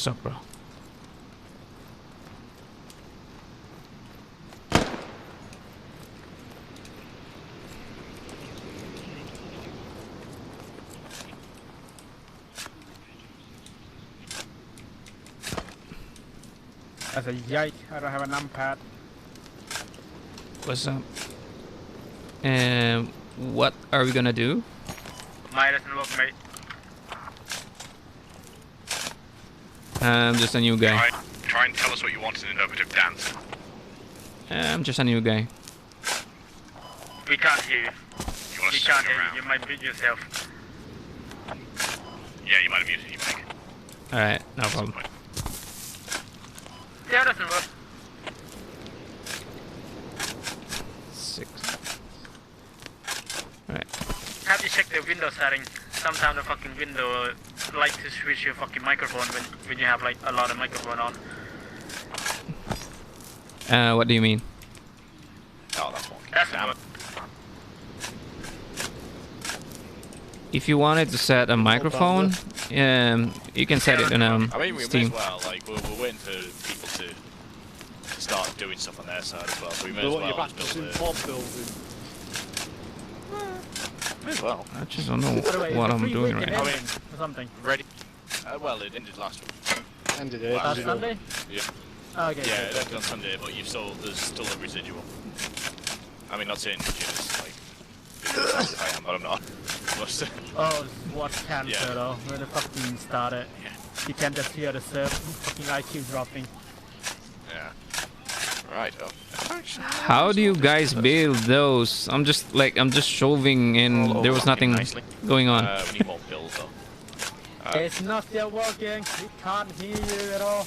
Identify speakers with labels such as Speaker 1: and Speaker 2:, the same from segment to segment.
Speaker 1: What's up, bro?
Speaker 2: As a yike, I don't have a numpad.
Speaker 1: What's up? What are we gonna do?
Speaker 2: Mine doesn't work, mate.
Speaker 1: I'm just a new guy.
Speaker 3: Try and tell us what you want in an interpretive dance.
Speaker 1: I'm just a new guy.
Speaker 2: We can't hear you.
Speaker 3: You want
Speaker 2: We
Speaker 3: to
Speaker 2: can't
Speaker 3: swing
Speaker 2: hear
Speaker 3: around?
Speaker 2: you. You might mute yourself.
Speaker 3: Yeah, you might have muted you, Mike.
Speaker 1: Alright, no problem.
Speaker 2: Yeah, it doesn't work.
Speaker 1: 6. Alright.
Speaker 2: Have you checked the window setting? Sometimes the fucking window likes to switch your fucking microphone when you have like a lot of microphone on.
Speaker 1: What do you mean?
Speaker 3: Oh, that's one.
Speaker 2: That's what.
Speaker 1: If you wanted to set a microphone, you can set it in
Speaker 3: I mean, we may
Speaker 1: Steam.
Speaker 3: as well, like, we're waiting for people to start doing stuff on their side as well, so we may as
Speaker 4: What
Speaker 3: well
Speaker 4: you're back
Speaker 3: just
Speaker 4: to
Speaker 3: build
Speaker 4: pod building.
Speaker 3: May as well.
Speaker 1: I just don't know
Speaker 2: By the way,
Speaker 1: what
Speaker 2: is the
Speaker 1: I'm
Speaker 2: free
Speaker 1: doing
Speaker 2: weekend
Speaker 1: right now.
Speaker 2: ending or something.
Speaker 3: Ready? Well, it ended last week.
Speaker 4: Ended it.
Speaker 2: Last
Speaker 4: ended it.
Speaker 2: Sunday?
Speaker 3: Yeah.
Speaker 2: Oh, okay.
Speaker 3: Yeah,
Speaker 2: good,
Speaker 3: it ended
Speaker 2: good.
Speaker 3: on Sunday, but there's still a residual. I mean, not saying DIJINN is like, I am, but I'm not. But,
Speaker 2: Oh, what cancer
Speaker 3: Yeah.
Speaker 2: though? When the fucking started,
Speaker 3: yeah.
Speaker 2: you can just hear the fucking IQ dropping.
Speaker 3: Yeah. Right. Oh.
Speaker 1: How do you guys build those? I'm just shoving in. There was nothing
Speaker 3: Nicely.
Speaker 1: going on.
Speaker 3: We need more builds though.
Speaker 2: It's not still working. We can't hear you at all.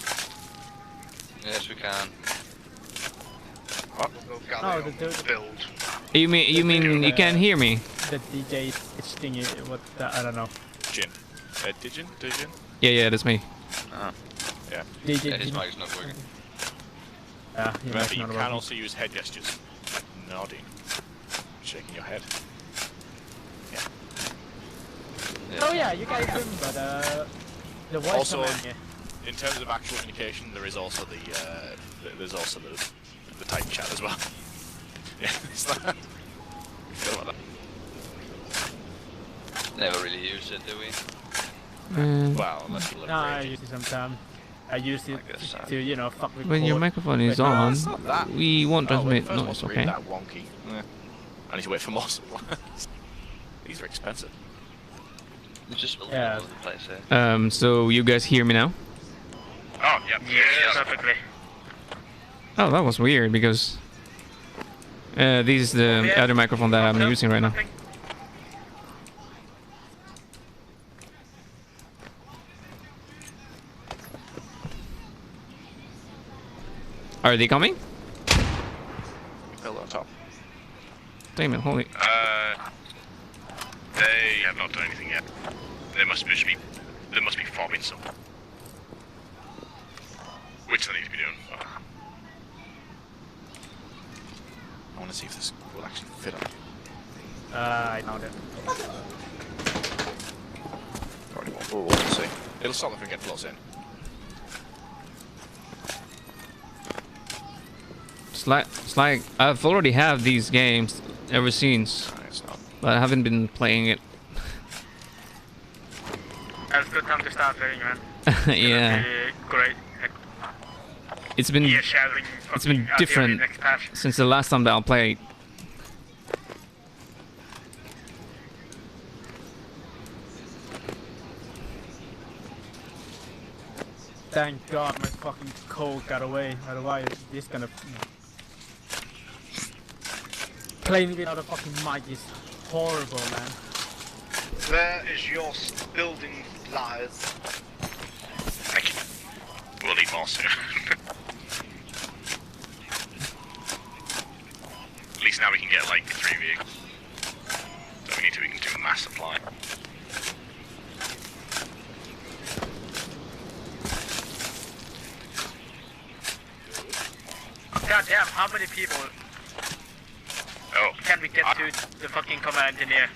Speaker 5: Yes, we can.
Speaker 2: No, the
Speaker 3: build.
Speaker 1: You mean you can't hear me?
Speaker 2: The DJ it's thingy. What? I don't know.
Speaker 3: DIJINN. DIJINN?
Speaker 1: Yeah, that's me.
Speaker 3: Yeah.
Speaker 2: DJ.
Speaker 5: Yeah, his mic's not working.
Speaker 2: Yeah, your
Speaker 3: Remember,
Speaker 2: mic's
Speaker 3: you
Speaker 2: not
Speaker 3: can
Speaker 2: working.
Speaker 3: also use head gestures. Like nodding. Shaking your head. Yeah.
Speaker 2: Oh yeah, you guys remember the voice
Speaker 3: Also,
Speaker 2: command here.
Speaker 3: in terms of actual communication, there is also the type chat as well. Yeah, it's like, forgot about
Speaker 5: Never really use it, do we?
Speaker 3: that. Well, unless you live
Speaker 2: No, I
Speaker 3: raging.
Speaker 2: use it sometimes. I use it
Speaker 5: I guess,
Speaker 2: to, you know, fuck with
Speaker 1: When your
Speaker 2: code.
Speaker 1: microphone is
Speaker 2: But no,
Speaker 1: on,
Speaker 3: it's not that.
Speaker 1: we won't
Speaker 3: Oh, well,
Speaker 1: transmit
Speaker 3: the first
Speaker 1: noise,
Speaker 3: one's really
Speaker 1: okay?
Speaker 3: that wonky. Yeah. I need to wait for more supplies. These are expensive.
Speaker 5: We just built
Speaker 2: Yeah.
Speaker 5: all over the place here.
Speaker 1: So you guys hear me now?
Speaker 3: Oh, yeah.
Speaker 2: Yeah, perfectly.
Speaker 1: Oh, that was weird because this is the
Speaker 2: Yeah.
Speaker 1: other microphone that I'm using right now. Are they coming?
Speaker 3: Build on top.
Speaker 1: Damn it, holy.
Speaker 3: They have not done anything yet. They must be farming some. Which they need to be doing. I want to see if this will actually fit on.
Speaker 2: I found it.
Speaker 3: Probably won't. We'll see. It'll stop if we get close in.
Speaker 1: It's like I've already have these games ever since,
Speaker 3: No, it's not.
Speaker 1: but I haven't been playing it.
Speaker 2: That's a good time to start playing, man.
Speaker 1: Yeah,
Speaker 2: Great.
Speaker 1: it's been
Speaker 2: Yeah, sharing.
Speaker 1: it's been
Speaker 2: fucking
Speaker 1: different
Speaker 2: next patch.
Speaker 1: since the last time that I played.
Speaker 2: Thank God my fucking code got away. Otherwise, this gonna playing without a fucking mic is horrible, man.
Speaker 6: Where is your building supplies?
Speaker 3: Thank you. We'll need more soon. At least now we can get like 3 vehicles. So we can do a mass supply.
Speaker 2: God damn, how many people
Speaker 3: Oh,
Speaker 2: can we get to the fucking command engineer?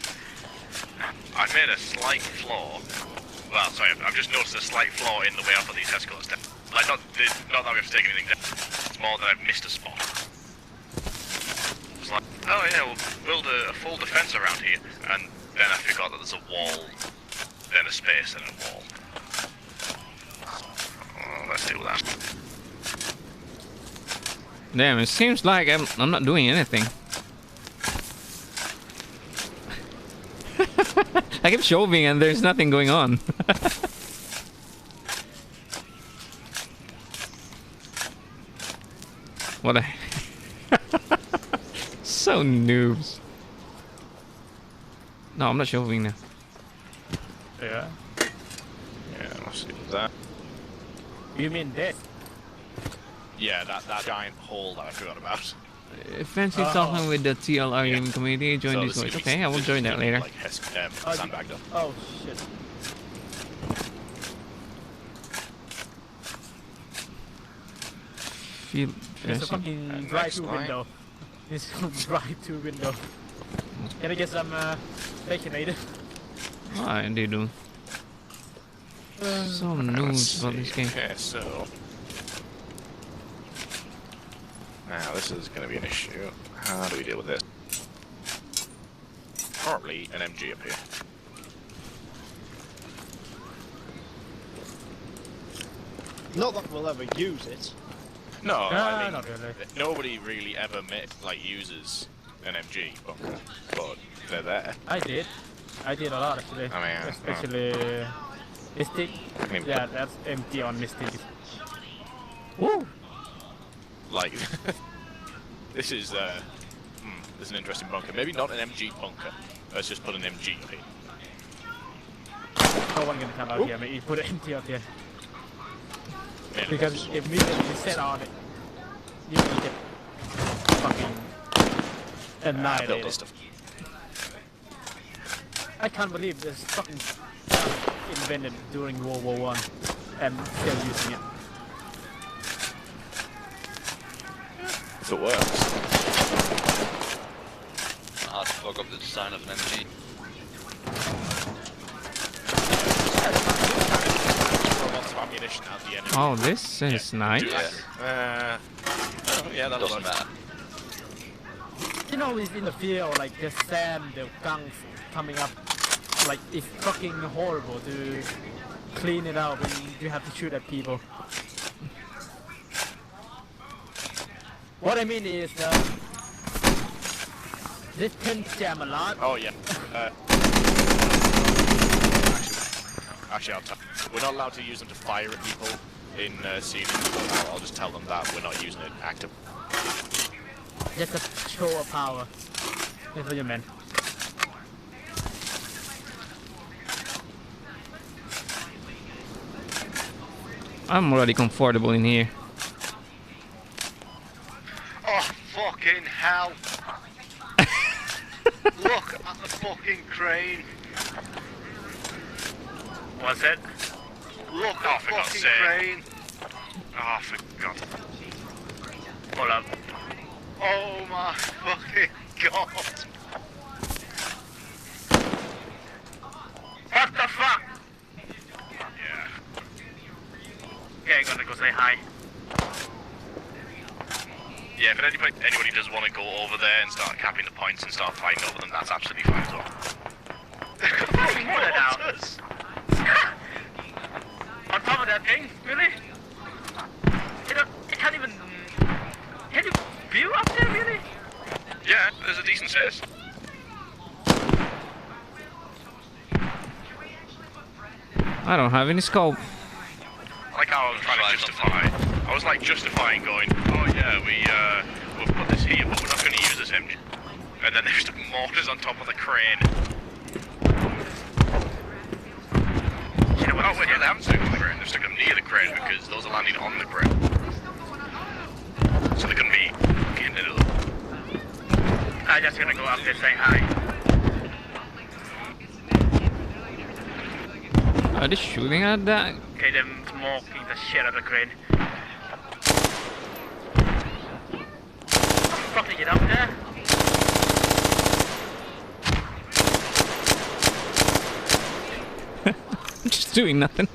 Speaker 3: I made a slight flaw Well, sorry, I've just noticed a slight flaw in the way I put these escalators down. Like, not that we have to take anything down. It's more that I've missed a spot. It's like, oh yeah, we'll build a full defense around here, and then I forgot that there's a wall, then a space, and a wall. Oh, let's deal with that.
Speaker 1: Damn, it seems like I'm not doing anything. I keep shoving and there's nothing going on. What a... So noobs. No, I'm not shoving now.
Speaker 2: Yeah.
Speaker 3: Yeah, I'll see that.
Speaker 2: You mean this?
Speaker 3: Yeah, that giant hole that I forgot about.
Speaker 1: Fancy talking with the TLR gaming community. Join
Speaker 3: So
Speaker 1: this
Speaker 3: this
Speaker 1: voice.
Speaker 3: is
Speaker 1: Okay, I will join that later.
Speaker 3: Like, sandbagged up.
Speaker 2: Oh shit.
Speaker 1: Feel
Speaker 2: There's a
Speaker 1: fancy.
Speaker 2: fucking
Speaker 3: And
Speaker 2: drive-through
Speaker 3: next line.
Speaker 2: window. This drive-through window. Can I get some baconator?
Speaker 1: What they do? So
Speaker 3: Let's
Speaker 1: noobs about
Speaker 3: see.
Speaker 1: this game.
Speaker 3: Okay, so now this is going to be an issue. How do we deal with this? Probably an MG up here.
Speaker 6: Not that we'll ever use it.
Speaker 3: No, I mean,
Speaker 2: not really.
Speaker 3: nobody really ever uses an MG bunker, but they're there.
Speaker 2: I did a lot actually.
Speaker 3: I mean,
Speaker 2: especially Mystic.
Speaker 3: I mean,
Speaker 2: Yeah, that's empty on Mystic.
Speaker 3: Woo! Like, this is this is an interesting bunker. Maybe not an MG bunker. Let's just put an MG up here.
Speaker 2: No one gonna come out here. I mean, you put it empty up here.
Speaker 3: Yeah,
Speaker 2: Because if you set on it, you can get fucking
Speaker 3: build
Speaker 2: annihilated.
Speaker 3: those stuff.
Speaker 2: I can't believe this fucking stuff invented during World War One and still using it.
Speaker 3: If it works.
Speaker 5: Hard to fuck up the design of an MG.
Speaker 3: Lots of ammunition at the enemy.
Speaker 1: Oh, this is nice.
Speaker 5: Yeah.
Speaker 3: Yeah, that'll
Speaker 5: Doesn't
Speaker 3: work.
Speaker 5: matter.
Speaker 2: You know, it's in the field, like the sand, the guns coming up. Like, it's fucking horrible to clean it out when you have to shoot at people. What I mean is, this can jam a lot.
Speaker 3: Oh yeah. Actually, we're not allowed to use them to fire at people in scenes. I'll just tell them that we're not using it active.
Speaker 2: Just a show of power. That's what you meant.
Speaker 1: I'm already comfortable in here.
Speaker 6: Oh, fucking hell. Look at the fucking crane.
Speaker 2: What's it?
Speaker 6: Look
Speaker 3: Oh,
Speaker 6: at
Speaker 3: for God's
Speaker 6: fucking
Speaker 3: sake.
Speaker 6: crane.
Speaker 3: Oh, for God.
Speaker 2: Hold up.
Speaker 6: Oh my fucking god.
Speaker 2: What the fuck?
Speaker 3: Yeah.
Speaker 2: Okay, gonna go say hi.
Speaker 3: Yeah, if anybody does want to go over there and start capping the points and start fighting over them, that's absolutely fine as well.
Speaker 2: Fucking put it out. On top of that thing? Really? It can't even... Can you view up there, really?
Speaker 3: Yeah, there's a decent space.
Speaker 1: I don't have any scope.
Speaker 3: I like how I was trying to justify. I was like justifying going, oh yeah, we'll put this here, but we're not going to use this MG. And then there's the mortars on top of the crane. Oh wait, yeah, they haven't stuck them on the crane. They've stuck them near the crane because those are landing on the crane. So they're going to be getting into them.
Speaker 2: I'm just gonna go up there saying hi.
Speaker 1: Are they shooting at that?
Speaker 2: Okay, they're smoking the shit out of the crane. Fucking get up there.
Speaker 1: I'm just doing nothing.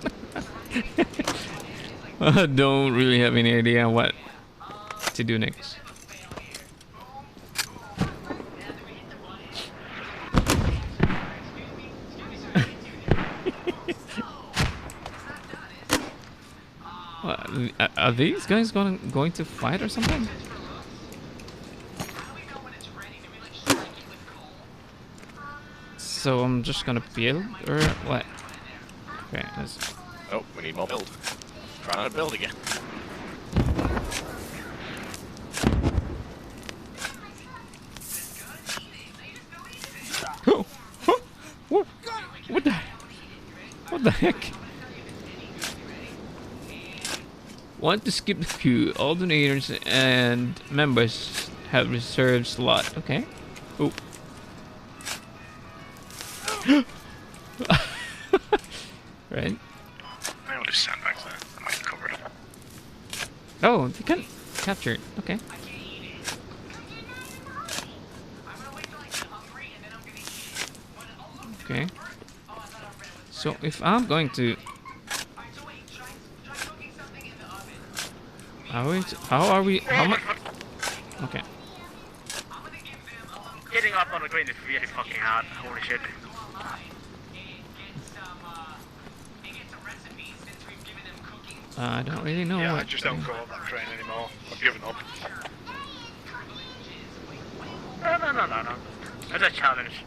Speaker 1: I don't really have any idea what to do next. What, are these guys going to fight or something? So I'm just gonna build or what? Okay, let's.
Speaker 3: Oh, we need more build. Trying to build again.
Speaker 1: Oh, what the? What the heck? Want to skip the queue? All donators and members have reserved slot. Okay. Oh. Right.
Speaker 3: I will do sandbags there. I might cover it.
Speaker 1: Oh, they can capture it. Okay. Okay. So if I'm going to, how are we? How much? Okay.
Speaker 2: Getting up on the green is really fucking hard. Holy shit.
Speaker 1: I don't really know.
Speaker 5: Yeah,
Speaker 1: what
Speaker 5: I just don't go on that train anymore. I've given up.
Speaker 2: No. That's a challenge.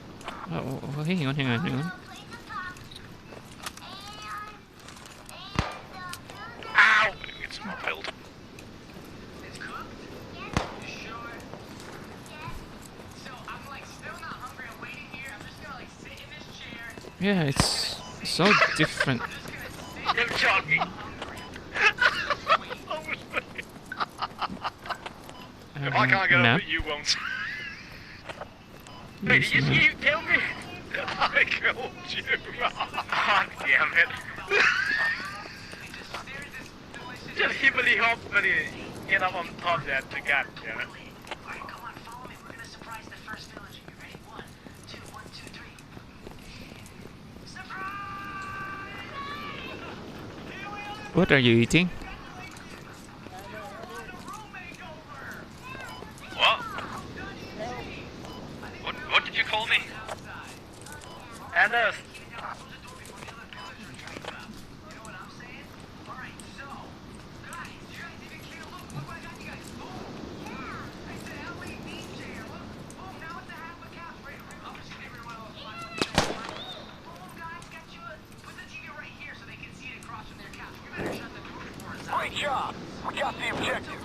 Speaker 1: Oh, hang on.
Speaker 3: Ow! Get some more build.
Speaker 1: Yeah, it's so different.
Speaker 3: I'm jogging. If I can't get
Speaker 1: map.
Speaker 3: up it, you won't.
Speaker 2: Wait, did you kill me?
Speaker 3: I killed you.
Speaker 2: God damn it. Just humanly hope that he get up on top of that. God damn it.
Speaker 1: What are you eating?
Speaker 3: What? What did you call me?
Speaker 2: Anders.
Speaker 3: Great job. We got the objective.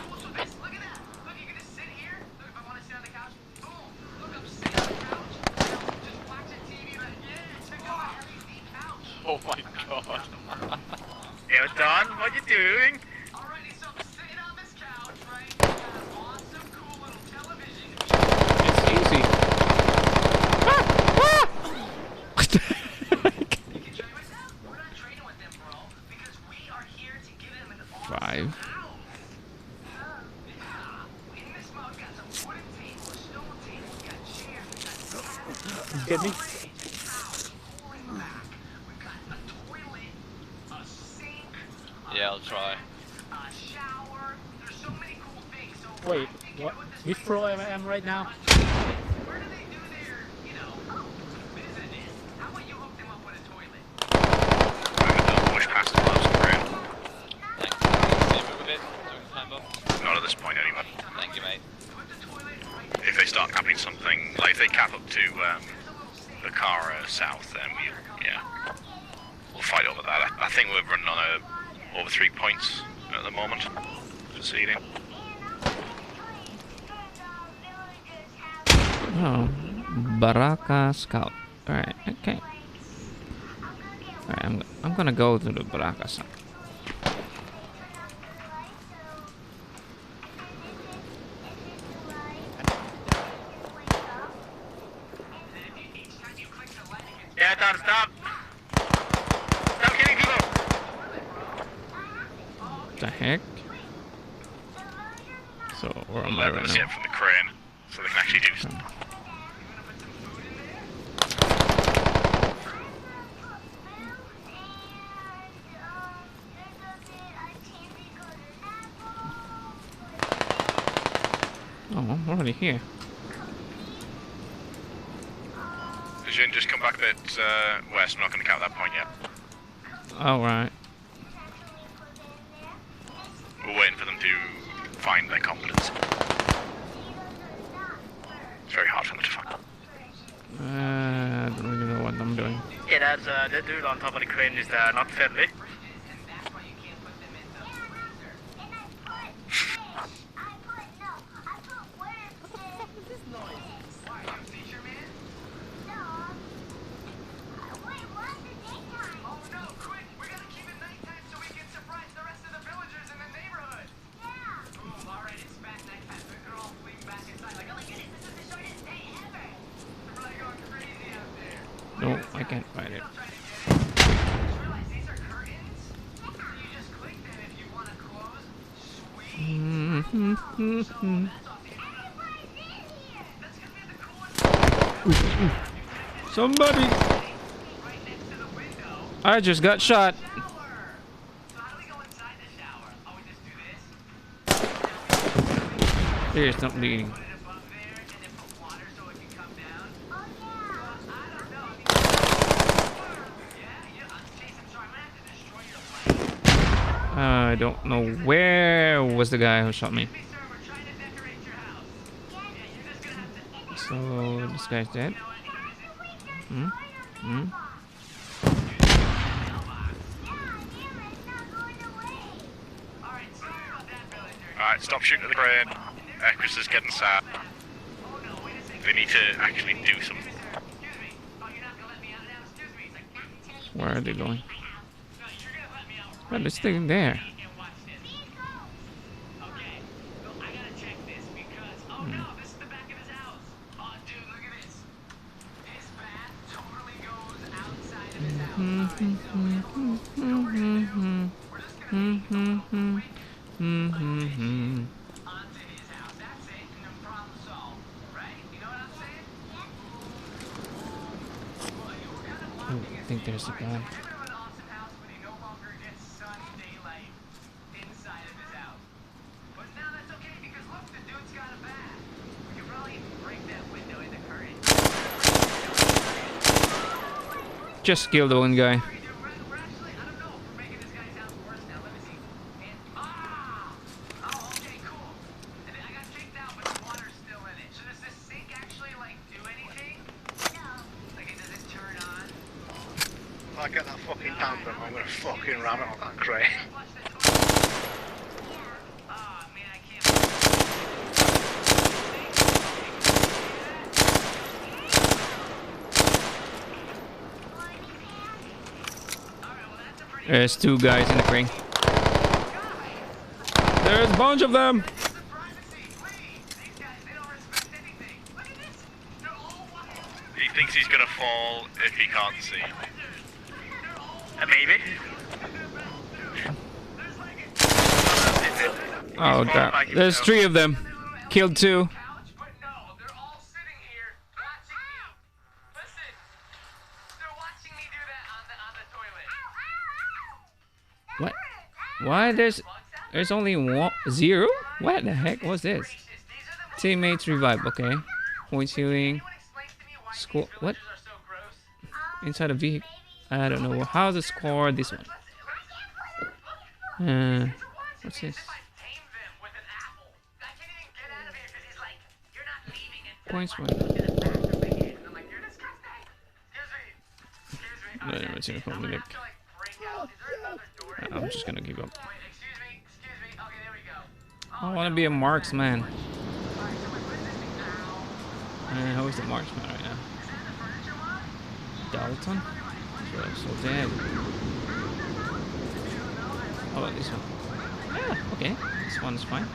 Speaker 5: Oh my god.
Speaker 2: Yo, Don, what you doing?
Speaker 1: It's easy. What the heck? 5.
Speaker 2: Get me?
Speaker 5: Yeah, I'll try.
Speaker 2: Wait, what? Which floor am I right now?
Speaker 3: Push past the close crane.
Speaker 5: Thanks. Can you move a bit? Doing the time buff?
Speaker 3: Not at this point, anyway.
Speaker 5: Thank you, mate.
Speaker 3: If they start capping something, like if they cap up to the car south, then we'll fight over that. I think we're running on over 3 points at the moment for seeding.
Speaker 1: Oh, Baraka Scout. All right, okay. All right, I'm gonna go to the Baraka Scout.
Speaker 2: Yeah, Don, stop! Stop killing people!
Speaker 1: The heck? So where am I
Speaker 3: Let
Speaker 1: right
Speaker 3: them
Speaker 1: now?
Speaker 3: get from the crane, so they can actually do something.
Speaker 1: Oh, I'm already here.
Speaker 3: DIJINN, just come back a bit west. I'm not going to count that point yet.
Speaker 1: Alright.
Speaker 3: We're waiting for them to find their confidence. It's very hard for them to find.
Speaker 1: I don't really know what I'm doing.
Speaker 2: Yeah, that's that dude on top of the crane is not friendly.
Speaker 1: No, I can't find it. Somebody! I just got shot. There's not bleeding. I don't know where was the guy who shot me. So this guy's dead.
Speaker 3: Alright, stop shooting at the crane. Chris is getting sad. They need to actually do something.
Speaker 1: Where are they going? Oh, they're still there. Oh, I think there's a guy. Just killed the one guy.
Speaker 6: If I get that fucking tandem, I'm gonna fucking ram it on that crane.
Speaker 1: There's two guys in the crane. There's a bunch of them.
Speaker 3: He thinks he's gonna fall if he can't see.
Speaker 2: Maybe.
Speaker 1: Oh god. There's three of them. Killed two. What? Why there's only one zero? What the heck was this? Teammates revive, okay. Points healing. Score what? Inside a vehicle. I don't know. How's the score this one? What's this? Points one. I'm just gonna give up. I want to be a marksman. How is the marksman right now? Dalton? So dead. How about this one? Yeah, okay. This one is fine.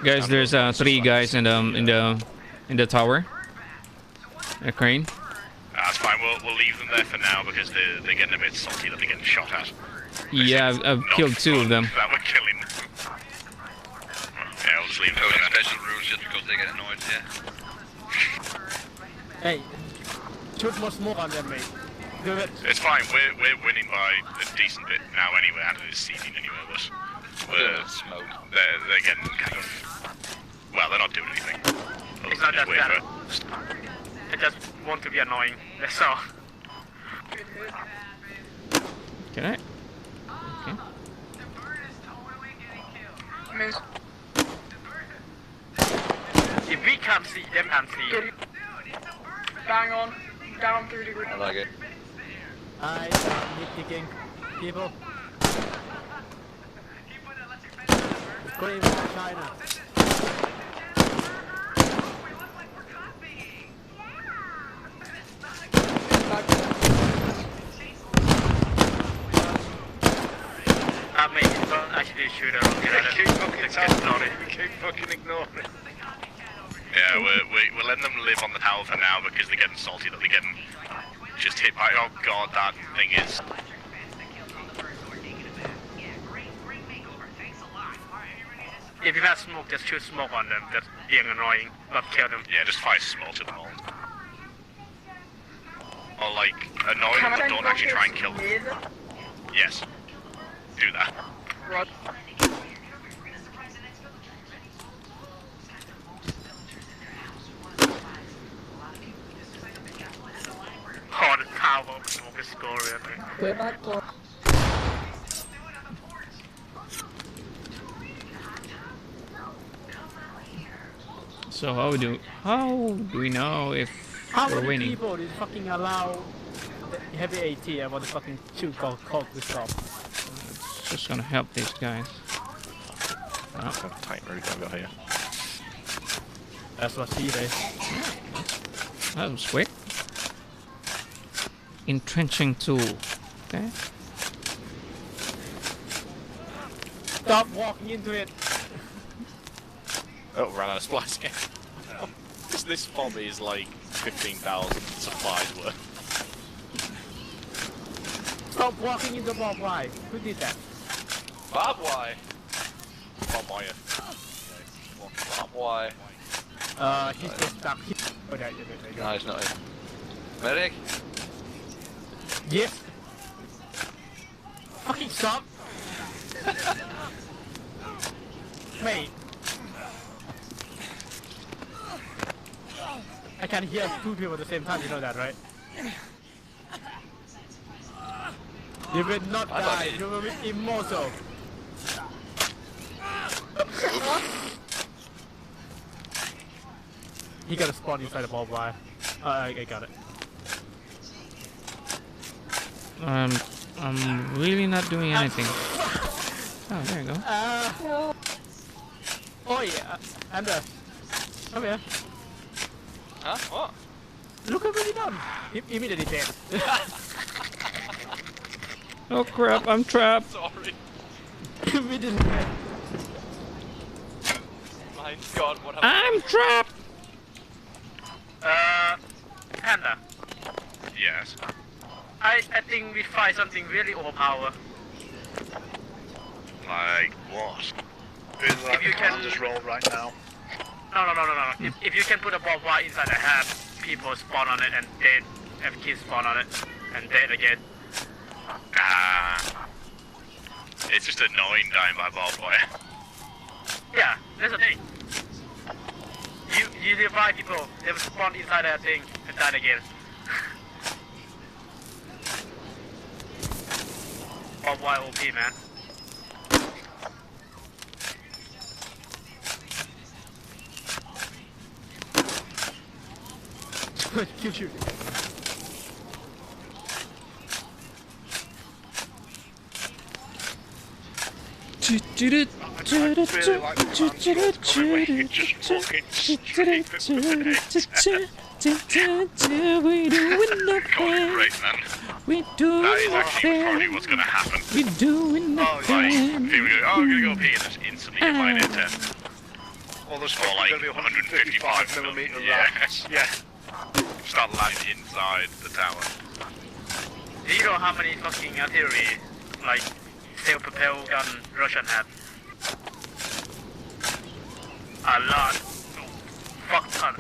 Speaker 1: Guys, there's three guys in the tower. A crane.
Speaker 3: That's fine. We'll leave them there for now because they're getting a bit salty that they're getting shot at.
Speaker 1: Yeah, I've killed two of them.
Speaker 3: That we're killing. Yeah, we'll just leave them there.
Speaker 5: Special rules just because they get annoyed, yeah.
Speaker 2: Hey, shoot more smoke on them, mate. Do it.
Speaker 3: It's fine. We're winning by a decent bit now anyway, and it is seeding anyway. But
Speaker 5: Smoke.
Speaker 3: they're getting kind of well, they're not doing anything.
Speaker 4: It's not that bad. I just want to be annoying. That's all.
Speaker 1: Can I? Okay.
Speaker 4: If we can't see, them can't see.
Speaker 7: Bang on. Down 3 degrees.
Speaker 5: I like it.
Speaker 2: I nitpicking people. Going to China.
Speaker 4: Mate, don't actually shoot her.
Speaker 6: Keep fucking telling me. Keep fucking ignoring.
Speaker 3: Yeah, we're letting them live on the tower for now because they're getting salty that they're getting just hit by. Oh god, that thing is.
Speaker 4: If you have smoke, just shoot smoke on them. That's being annoying, not kill them.
Speaker 3: Yeah, just fire smoke to them all. Or like annoying, but don't actually try and kill them. Yes, do that.
Speaker 7: Rod.
Speaker 4: Oh, the tower of smoke is scoring.
Speaker 7: Clear back door.
Speaker 1: So how do we know if
Speaker 2: How
Speaker 1: we're
Speaker 2: many
Speaker 1: winning?
Speaker 2: people did fucking allow the heavy AT and want to fucking shoot call this off?
Speaker 1: It's just gonna help these guys.
Speaker 6: That's a tight route I've got here.
Speaker 2: That's what she did.
Speaker 1: That was quick. Entrenching tool. Okay.
Speaker 2: Stop walking into it.
Speaker 6: Oh, ran out of splice again. This bomb is like 15,000 supplies worth.
Speaker 2: Stop walking into barbed wire. Who did that?
Speaker 5: Barbed wire.
Speaker 6: Bomb wire.
Speaker 5: Barbed wire.
Speaker 2: He's just stuck. Oh, there you go.
Speaker 5: No, he's not in. Medic.
Speaker 2: Yes. Fucking stop. Mate. I can hear two people at the same time, you know that, right? You will not die, you will be immortal. He got a spawn inside the barbed wire. I got it.
Speaker 1: I'm really not doing anything. Oh, there you go.
Speaker 2: Oh yeah, Anders. Come here.
Speaker 5: Huh? What?
Speaker 2: Look at what he done. Immediately dead.
Speaker 1: Oh crap, I'm trapped.
Speaker 5: Sorry.
Speaker 2: Immediately dead.
Speaker 5: My god, what happened?
Speaker 1: I'm trapped.
Speaker 4: Panda.
Speaker 3: Yes.
Speaker 4: I think we find something really overpowered.
Speaker 3: Like what?
Speaker 4: If you can
Speaker 6: just roll right now.
Speaker 4: No. If you can put a barbed wire inside the hat, people spawn on it and dead. Have kids spawn on it and dead again.
Speaker 3: It's just annoying dying by barbed wire.
Speaker 4: Yeah, that's the thing. You revive people, they will spawn inside that thing and die again. Barbed wire OP, man.
Speaker 2: Shoot.
Speaker 6: Really like the man's got coming where you just walking straight into the head.
Speaker 1: We doing
Speaker 3: God,
Speaker 1: nothing.
Speaker 3: great man.
Speaker 1: We
Speaker 3: That
Speaker 1: doing
Speaker 3: is actually probably
Speaker 1: nothing.
Speaker 3: what's gonna happen.
Speaker 1: We doing
Speaker 3: Like, here
Speaker 1: nothing.
Speaker 3: we go. Oh, I'm gonna go pee and just instantly get mine at 10.
Speaker 6: Well, there's
Speaker 3: Or like
Speaker 6: going to be 155 millimeter rounds.
Speaker 3: Yeah. Start landing inside the tower.
Speaker 4: Do you know how many fucking artillery, like, self-propelled gun Russian have? A lot. Fuck ton.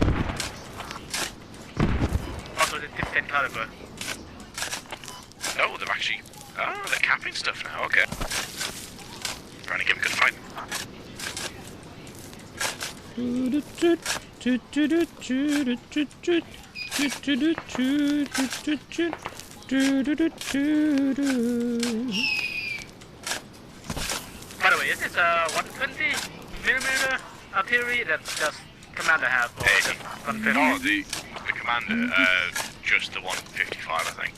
Speaker 4: caliber.
Speaker 3: Oh, they're actually. Oh, they're capping stuff now. Okay. Trying to give them a good fight.
Speaker 4: By the way, is this a 120 millimeter artillery that just commander have, or just 150?
Speaker 3: Oh, the commander, just the 155, I think.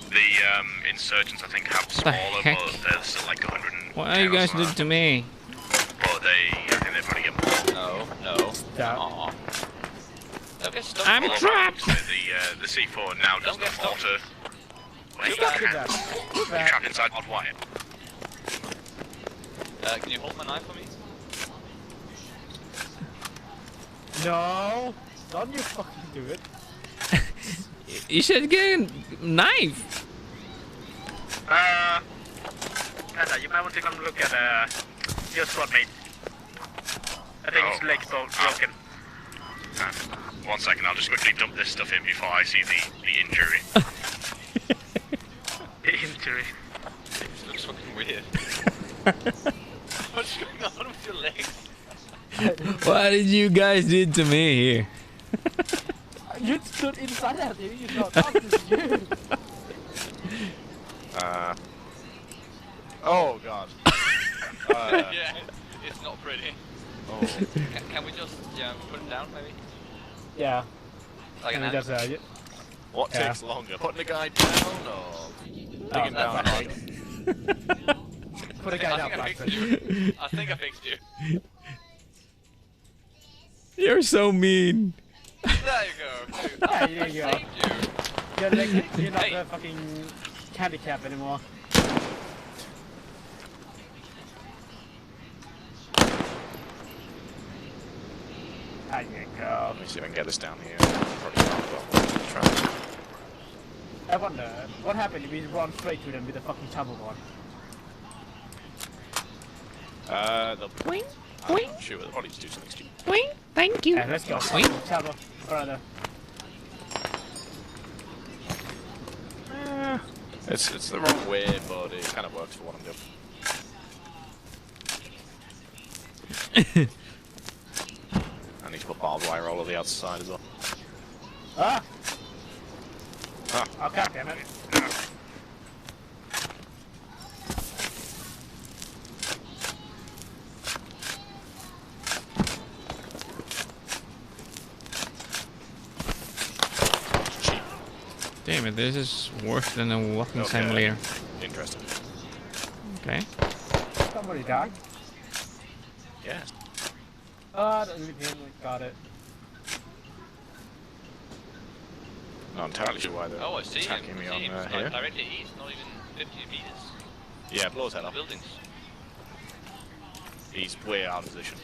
Speaker 3: The insurgents, I think, have smaller,
Speaker 1: heck?
Speaker 3: but they're still like 100.
Speaker 1: What are you guys doing to me?
Speaker 3: But I think they're probably getting more.
Speaker 5: No.
Speaker 2: Yeah.
Speaker 5: Aw. Don't get stuck.
Speaker 1: I'm
Speaker 3: Although
Speaker 1: trapped!
Speaker 3: The C4 now does the mortar. Wait,
Speaker 2: Good
Speaker 3: you're
Speaker 2: job.
Speaker 3: trapped inside hot wire.
Speaker 5: Can you hold my knife for me?
Speaker 2: No, don't you fucking do it.
Speaker 1: You should get a knife!
Speaker 4: Panda, you might want to come look at your squad mate. I think his leg's broken.
Speaker 3: 1 second, I'll just quickly dump this stuff in before I see the injury.
Speaker 4: The injury.
Speaker 5: This looks fucking weird. What's going on with your legs?
Speaker 1: What did you guys do to me here?
Speaker 2: You stood inside that, dude. You know, that was you.
Speaker 8: Oh god.
Speaker 5: Yeah, it's not pretty.
Speaker 8: Oh.
Speaker 5: Can we just put it down maybe?
Speaker 2: Yeah.
Speaker 5: Like an
Speaker 2: And he
Speaker 5: ant?
Speaker 2: does
Speaker 8: What
Speaker 2: Yeah.
Speaker 8: takes longer? Putting a guy down or digging down
Speaker 2: that's
Speaker 8: harder?
Speaker 2: Put a guy
Speaker 5: I
Speaker 2: down,
Speaker 5: think I
Speaker 2: Blackson.
Speaker 5: fixed you. I think I fixed you.
Speaker 1: You're so mean.
Speaker 5: There you go.
Speaker 2: Yeah, there you go.
Speaker 5: Saved you.
Speaker 2: You're not
Speaker 5: Hey.
Speaker 2: the fucking handicap anymore. There you go.
Speaker 8: Let me see if I can get this down here. Probably not, but try.
Speaker 2: I wonder, what happened if we run straight to them with a fucking chopper board?
Speaker 8: They'll
Speaker 1: Wing,
Speaker 8: I'm
Speaker 1: wing,
Speaker 8: not sure they'll probably just do something stupid.
Speaker 1: wing, thank you.
Speaker 2: Yeah, let's go.
Speaker 1: Wing.
Speaker 2: Chopper, brother.
Speaker 8: It's the wrong way, but it kind of works for what I'm doing. I need to put barbed wire all over the outside as well.
Speaker 2: Ah!
Speaker 8: Ah.
Speaker 2: Oh, god damn it.
Speaker 1: Damn it, this is worse than a walking
Speaker 8: Okay.
Speaker 1: simulator.
Speaker 8: Interesting.
Speaker 1: Okay.
Speaker 2: Somebody died.
Speaker 8: Yeah.
Speaker 2: That was him. Got it.
Speaker 8: Not entirely sure why they're
Speaker 5: Oh, I see him.
Speaker 8: attacking me
Speaker 5: I
Speaker 8: on
Speaker 5: see him. It's
Speaker 8: here.
Speaker 5: like directly east, not even 50 meters.
Speaker 8: Yeah, blow his head off.
Speaker 5: Buildings.
Speaker 8: He's way out of position.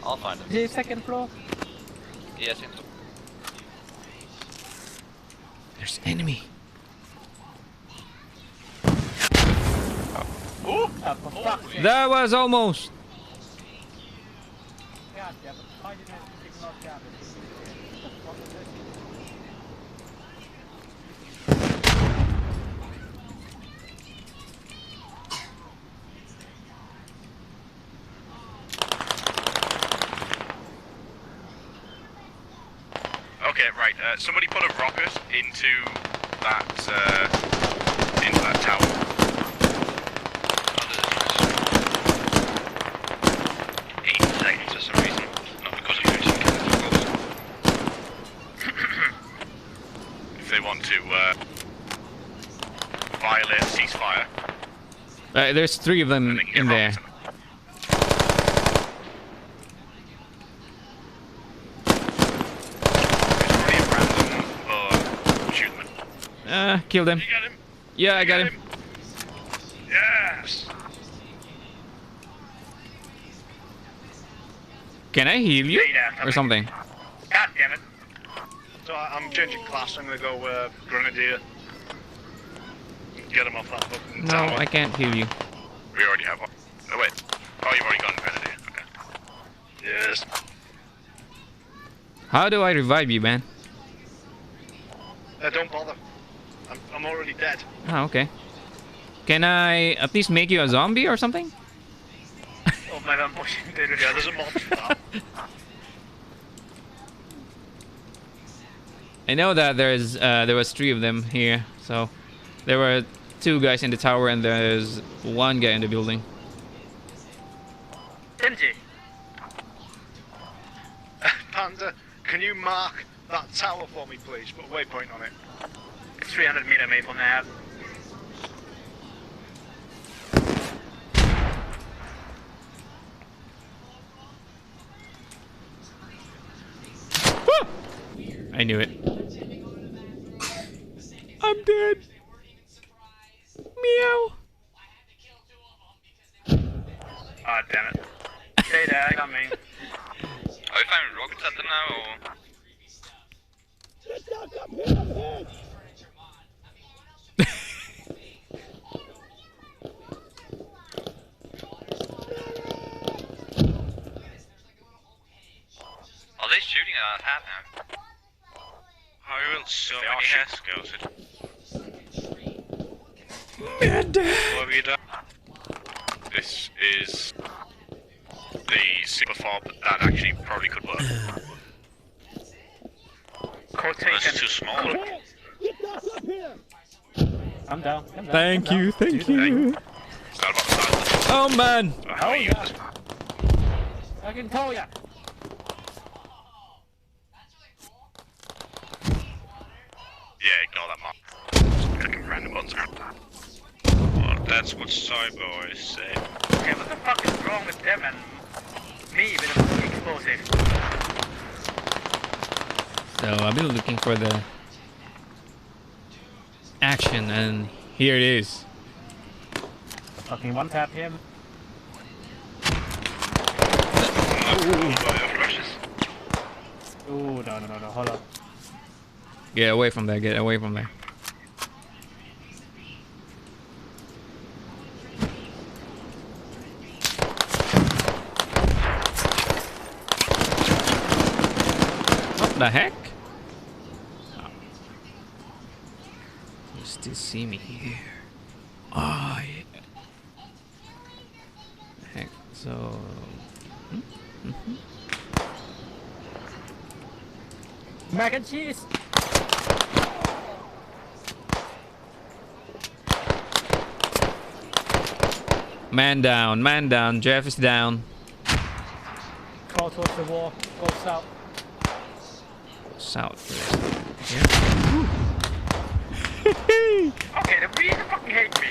Speaker 5: I'll find him.
Speaker 2: Is he second floor?
Speaker 5: Yes, him.
Speaker 1: There's enemy.
Speaker 2: Oh, for fuck's sake.
Speaker 1: That was almost.
Speaker 2: God damn it. Why didn't I pick him up, damn it? What was this?
Speaker 3: Okay, right. Somebody put a rocket into that tower. 8 seconds for some reason. Not because of losing cannons, of course. If they want to violate ceasefire,
Speaker 1: There's 3 of them
Speaker 3: then they can get
Speaker 1: in there.
Speaker 3: rockets in them. It's pretty random, but shoot them.
Speaker 1: Killed him.
Speaker 3: You got him?
Speaker 1: Yeah, I got
Speaker 3: You
Speaker 1: him.
Speaker 3: Yes!
Speaker 1: Can I heal you?
Speaker 3: Yeah,
Speaker 1: Or something?
Speaker 3: God damn it. So I'm changing class, I'm gonna go Grenadier. Get him off that fucking
Speaker 1: No,
Speaker 3: tower.
Speaker 1: I can't heal you.
Speaker 3: We already have one. Oh wait. Oh, you've already gone Grenadier. Okay. Yes.
Speaker 1: How do I revive you, man?
Speaker 3: Don't bother. I'm already dead.
Speaker 1: Ah, okay. Can I at least make you a zombie or something?
Speaker 4: Oh my god, pushing
Speaker 3: Yeah, there's a mod for that.
Speaker 1: I know that there was 3 of them here, so there were 2 guys in the tower and there's 1 guy in the building.
Speaker 4: Genji.
Speaker 3: Panda, can you mark that tower for me, please? Put a waypoint on it.
Speaker 4: 300 meter away from that.
Speaker 1: I knew it. I'm dead. Meow.
Speaker 4: Ah, damn it. Stay there, coming.
Speaker 5: Are we finding rockets at them now, or? Are they shooting at our hat now?
Speaker 3: I will so
Speaker 5: They
Speaker 3: many
Speaker 5: are
Speaker 3: heads goes it. What have you done? This is the super fob that actually probably could work.
Speaker 4: Quotation.
Speaker 3: That's too small.
Speaker 2: I'm down.
Speaker 1: Thank you, thank you.
Speaker 3: Forgot about the size.
Speaker 1: Oh man.
Speaker 3: How are you?
Speaker 2: I can tell ya.
Speaker 3: Yeah, ignore that mark. Just fucking random ones around. Well, that's what Cyborg is saying.
Speaker 4: Okay, what the fuck is wrong with them and me with a fucking explosive?
Speaker 1: So I've been looking for the action and here it is.
Speaker 2: Fucking one tap him. Ooh, no, hold up.
Speaker 1: Get away from there, get away from there. What the heck? Oh. You still see me here. Oh, yeah. Heck, so...
Speaker 2: Mac and cheese.
Speaker 1: Man down, Jeff is down.
Speaker 2: Crawl towards the wall. Go south.
Speaker 1: South first.
Speaker 4: Okay, they really fucking hate me.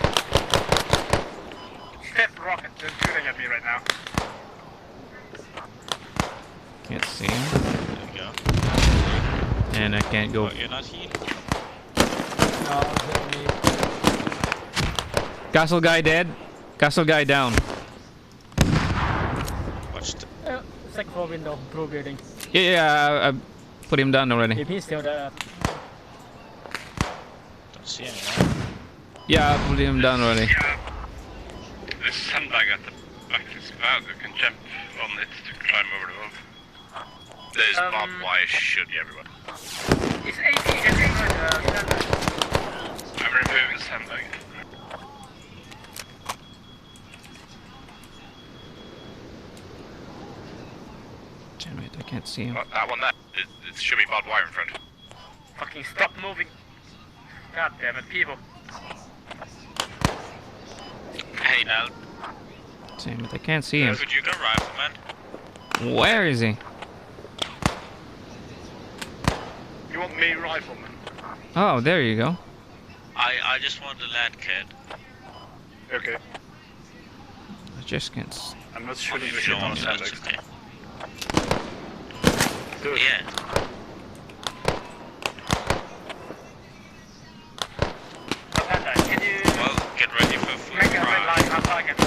Speaker 4: Step rocket, they're shooting at me right now.
Speaker 1: Can't see him.
Speaker 8: There we go.
Speaker 1: And I can't go.
Speaker 8: Oh, you're not here?
Speaker 2: No, hit me.
Speaker 1: Castle guy dead. Castle guy down.
Speaker 8: Watched.
Speaker 2: Second floor window, blue building.
Speaker 1: Yeah, I put him down already.
Speaker 2: If he's still there.
Speaker 8: Don't see anyone.
Speaker 1: Yeah, I put him down already.
Speaker 3: Yeah. This sandbag at the back is bad. We can jump on it to climb over the roof. There's barbed wire shooting everywhere.
Speaker 4: It's 80 everywhere, sandbag.
Speaker 3: I'm removing the sandbag.
Speaker 1: Damn it, I can't see him.
Speaker 3: Oh, that one there. It should be barbed wire in front.
Speaker 4: Fucking stop moving. God damn it, people.
Speaker 5: Hey, Nell.
Speaker 1: Damn it, I can't see him.
Speaker 5: Could you go rifleman?
Speaker 1: Where is he?
Speaker 3: You want me rifleman?
Speaker 1: Oh, there you go.
Speaker 5: I just want the lad kid.
Speaker 3: Okay.
Speaker 1: I just can't.
Speaker 3: I'm not shooting the
Speaker 5: If
Speaker 3: shit
Speaker 5: you
Speaker 3: on a
Speaker 5: want,
Speaker 3: sandbag.
Speaker 5: that's okay.
Speaker 3: Do it.
Speaker 5: Yeah.
Speaker 4: Panda, can you
Speaker 5: Well, get ready for full
Speaker 4: make a red
Speaker 5: drive.
Speaker 4: line how far I can go?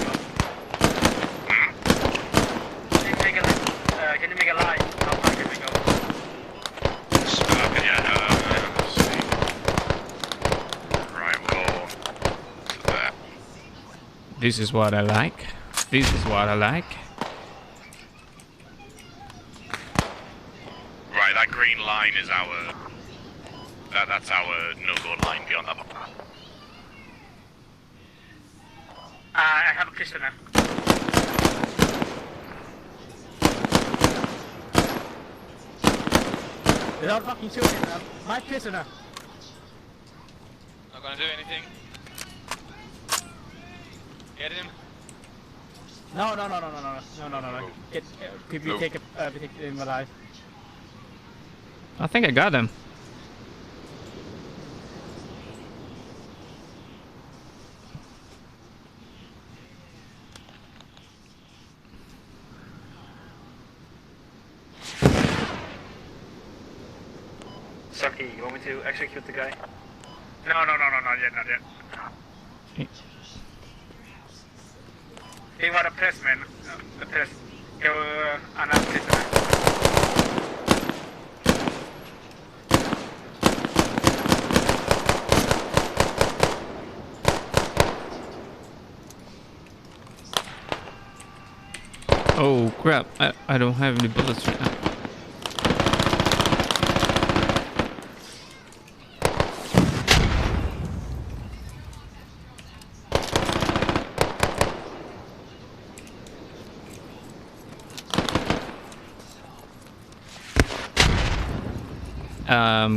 Speaker 4: Can you make a line how far can we go?
Speaker 3: Yeah, let's see. Right, we'll to there.
Speaker 1: This is what I like. This is what I like.
Speaker 3: Right, that green line is our That's our no-go line beyond that.
Speaker 4: I have a prisoner.
Speaker 2: Without fucking shooting, my prisoner.
Speaker 5: Not gonna do anything. Get him.
Speaker 2: No. Get, we take him alive.
Speaker 1: I think I got him.
Speaker 4: Sucky, you want me to execute the guy? No, not yet. He was a pressman. The press. He was another prisoner.
Speaker 1: Oh crap! I don't have any bullets right now.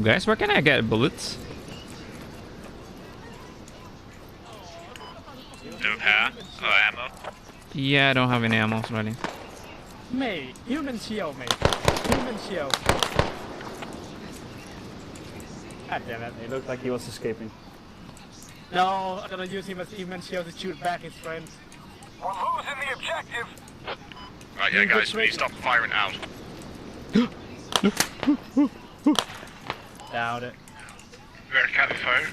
Speaker 1: Guys, where can I get bullets?
Speaker 3: No power or ammo.
Speaker 1: Yeah, I don't have any ammo ready.
Speaker 2: Mate, human shield, mate. Human shield. God damn it.
Speaker 9: It looked like he was escaping.
Speaker 2: No, I'm gonna use him as human shield to shoot back his friends.
Speaker 3: We're losing the objective. Right, yeah, guys, we need to stop firing out.
Speaker 2: Doubt it.
Speaker 3: Where can we fire?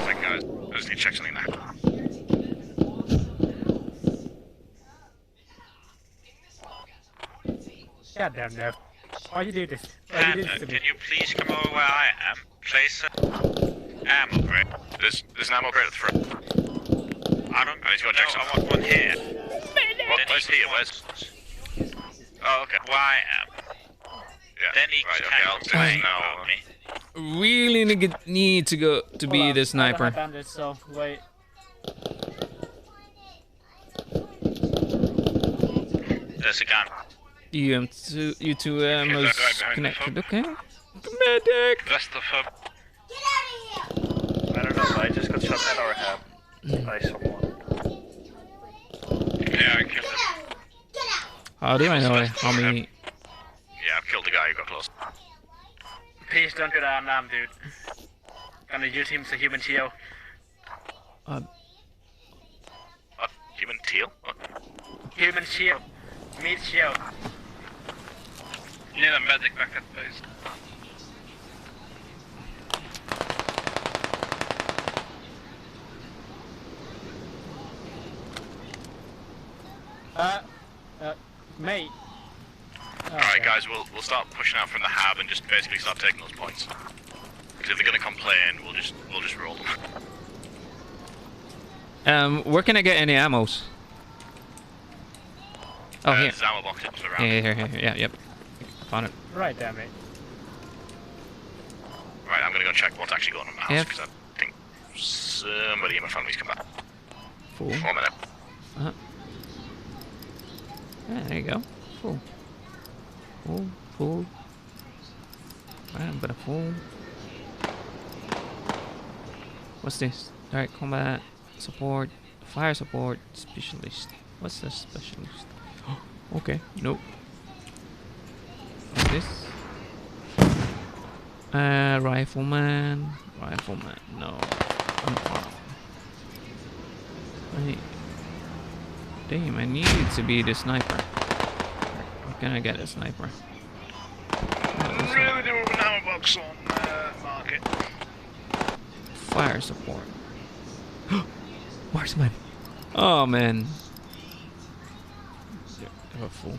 Speaker 3: Right, guys, I just need to check something now.
Speaker 2: God damn no. Why you do this? Why you do this to me?
Speaker 3: Can you please come over where I am? Place ammo crate. There's an ammo crate at the front. I need to go check something. I want one here. Where's here? Where's? Oh, okay. Where I am. Yeah. Then he
Speaker 5: I'll
Speaker 3: take
Speaker 5: now.
Speaker 1: Really need to go to be the
Speaker 2: I
Speaker 1: sniper.
Speaker 2: don't have bandage, so wait.
Speaker 3: There's a gun.
Speaker 1: You two ammos
Speaker 3: There's a guy behind the
Speaker 1: connected.
Speaker 3: phone.
Speaker 1: Okay. Medic.
Speaker 3: That's the hub.
Speaker 9: I don't know, I just got shot at our hab by someone.
Speaker 3: Yeah, I killed him.
Speaker 1: How do I know how many?
Speaker 3: Yeah, I've killed the guy who got close.
Speaker 4: Please don't do that, I'm dude. Gonna use him as a human shield.
Speaker 3: What? Human teal? What?
Speaker 4: Human shield. Meat shield.
Speaker 5: You need a medic back at base.
Speaker 2: Mate.
Speaker 3: Alright guys, we'll start pushing out from the hab and just basically start taking those points. Because if they're gonna complain, we'll just roll them.
Speaker 1: Where can I get any ammos? Oh, here.
Speaker 3: There's ammo boxes around.
Speaker 1: Here. Yeah, yep. Found it.
Speaker 2: Right there, mate.
Speaker 3: Right, I'm gonna go check what's actually going on in the house
Speaker 1: Yep.
Speaker 3: because I think somebody in my family's come back.
Speaker 1: Full.
Speaker 3: 4 minutes.
Speaker 1: Yeah, there you go. Full. Full. Right, I'm gonna full. What's this? Alright, combat, support, fire support, specialist. What's the specialist? Okay, nope. What's this? Rifleman. No. Damn, I need to be the sniper. Where can I get a sniper?
Speaker 3: Really do have an ammo box on market.
Speaker 1: Fire support. Marksman. Oh man. I'm a fool.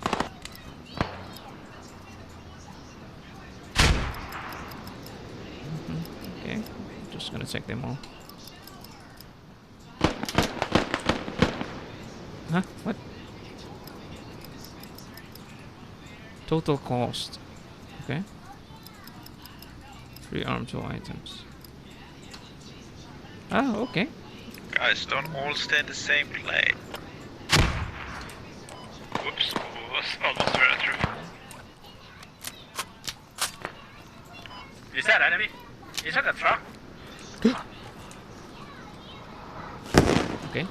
Speaker 1: Okay, I'm just gonna check them all. Huh? What? Total cost. Okay. 3 armed tool items. Oh, okay.
Speaker 3: Guys, don't all stay in the same place. Whoops, was almost ran through.
Speaker 4: Is that enemy? Is that a truck?
Speaker 1: Okay.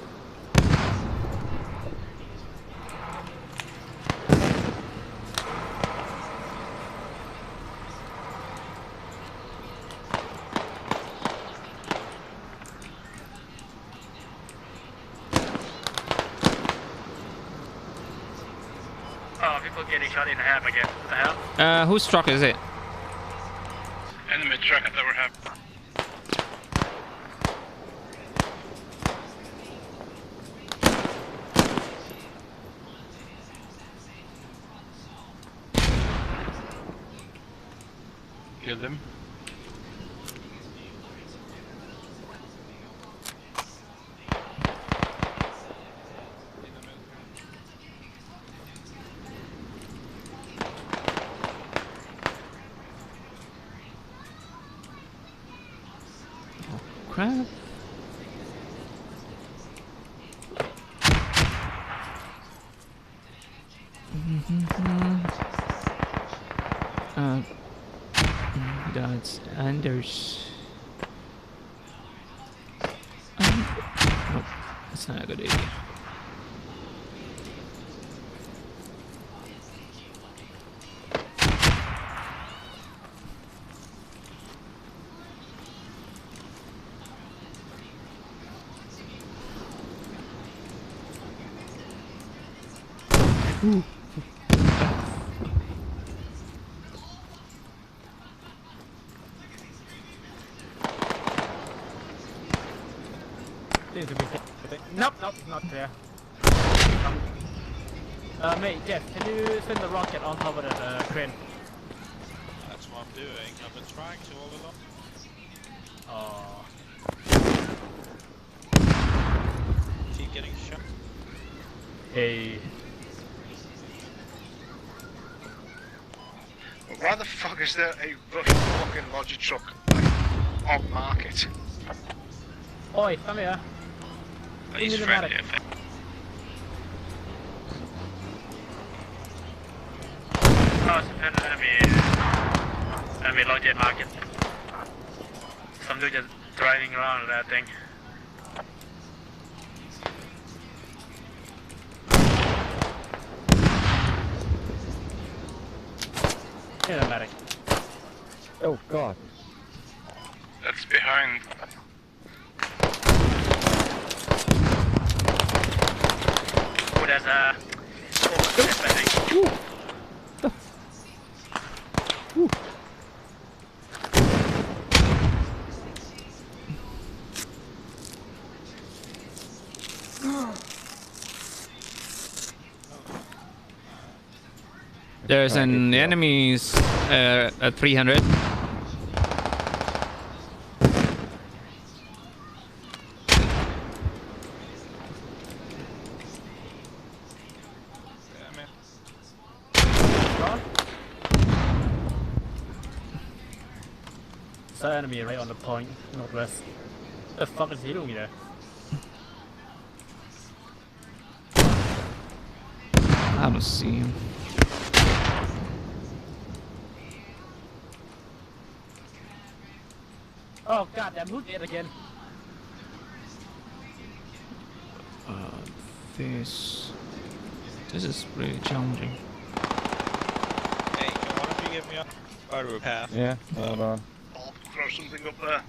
Speaker 4: Oh, people getting shot in the head again. What the hell?
Speaker 1: Whose truck is it?
Speaker 3: Enemy truck at our hub.
Speaker 5: Kill them.
Speaker 1: Crap. That's Anders. Nope, that's not a good idea. Ooh.
Speaker 2: Seems to be. Nope, not there. Mate, Jeff, can you send the rocket on top of the crane?
Speaker 8: That's what I'm doing. I've been trying to all along.
Speaker 2: Oh.
Speaker 8: Keep getting shot.
Speaker 2: Hey.
Speaker 3: Why the fuck is there a Russian fucking logic truck like, on market?
Speaker 2: Oi, come here.
Speaker 3: He's
Speaker 2: Into the
Speaker 3: friendly,
Speaker 2: medic.
Speaker 3: I think.
Speaker 4: Oh, it's an enemy logic market. Some dude just driving around with that thing.
Speaker 2: In the medic.
Speaker 10: Oh god.
Speaker 3: That's behind.
Speaker 4: Oh, there's a... Oh, I think.
Speaker 1: There's an enemy's at 300.
Speaker 2: So enemy right on the point, northwest. The fuck is he doing there?
Speaker 1: I don't see him.
Speaker 2: Oh god, damn, who's dead again?
Speaker 1: This is really challenging.
Speaker 8: Hey, can one of you give me a photo path?
Speaker 10: Yeah, hold on.
Speaker 3: I'll throw something up there.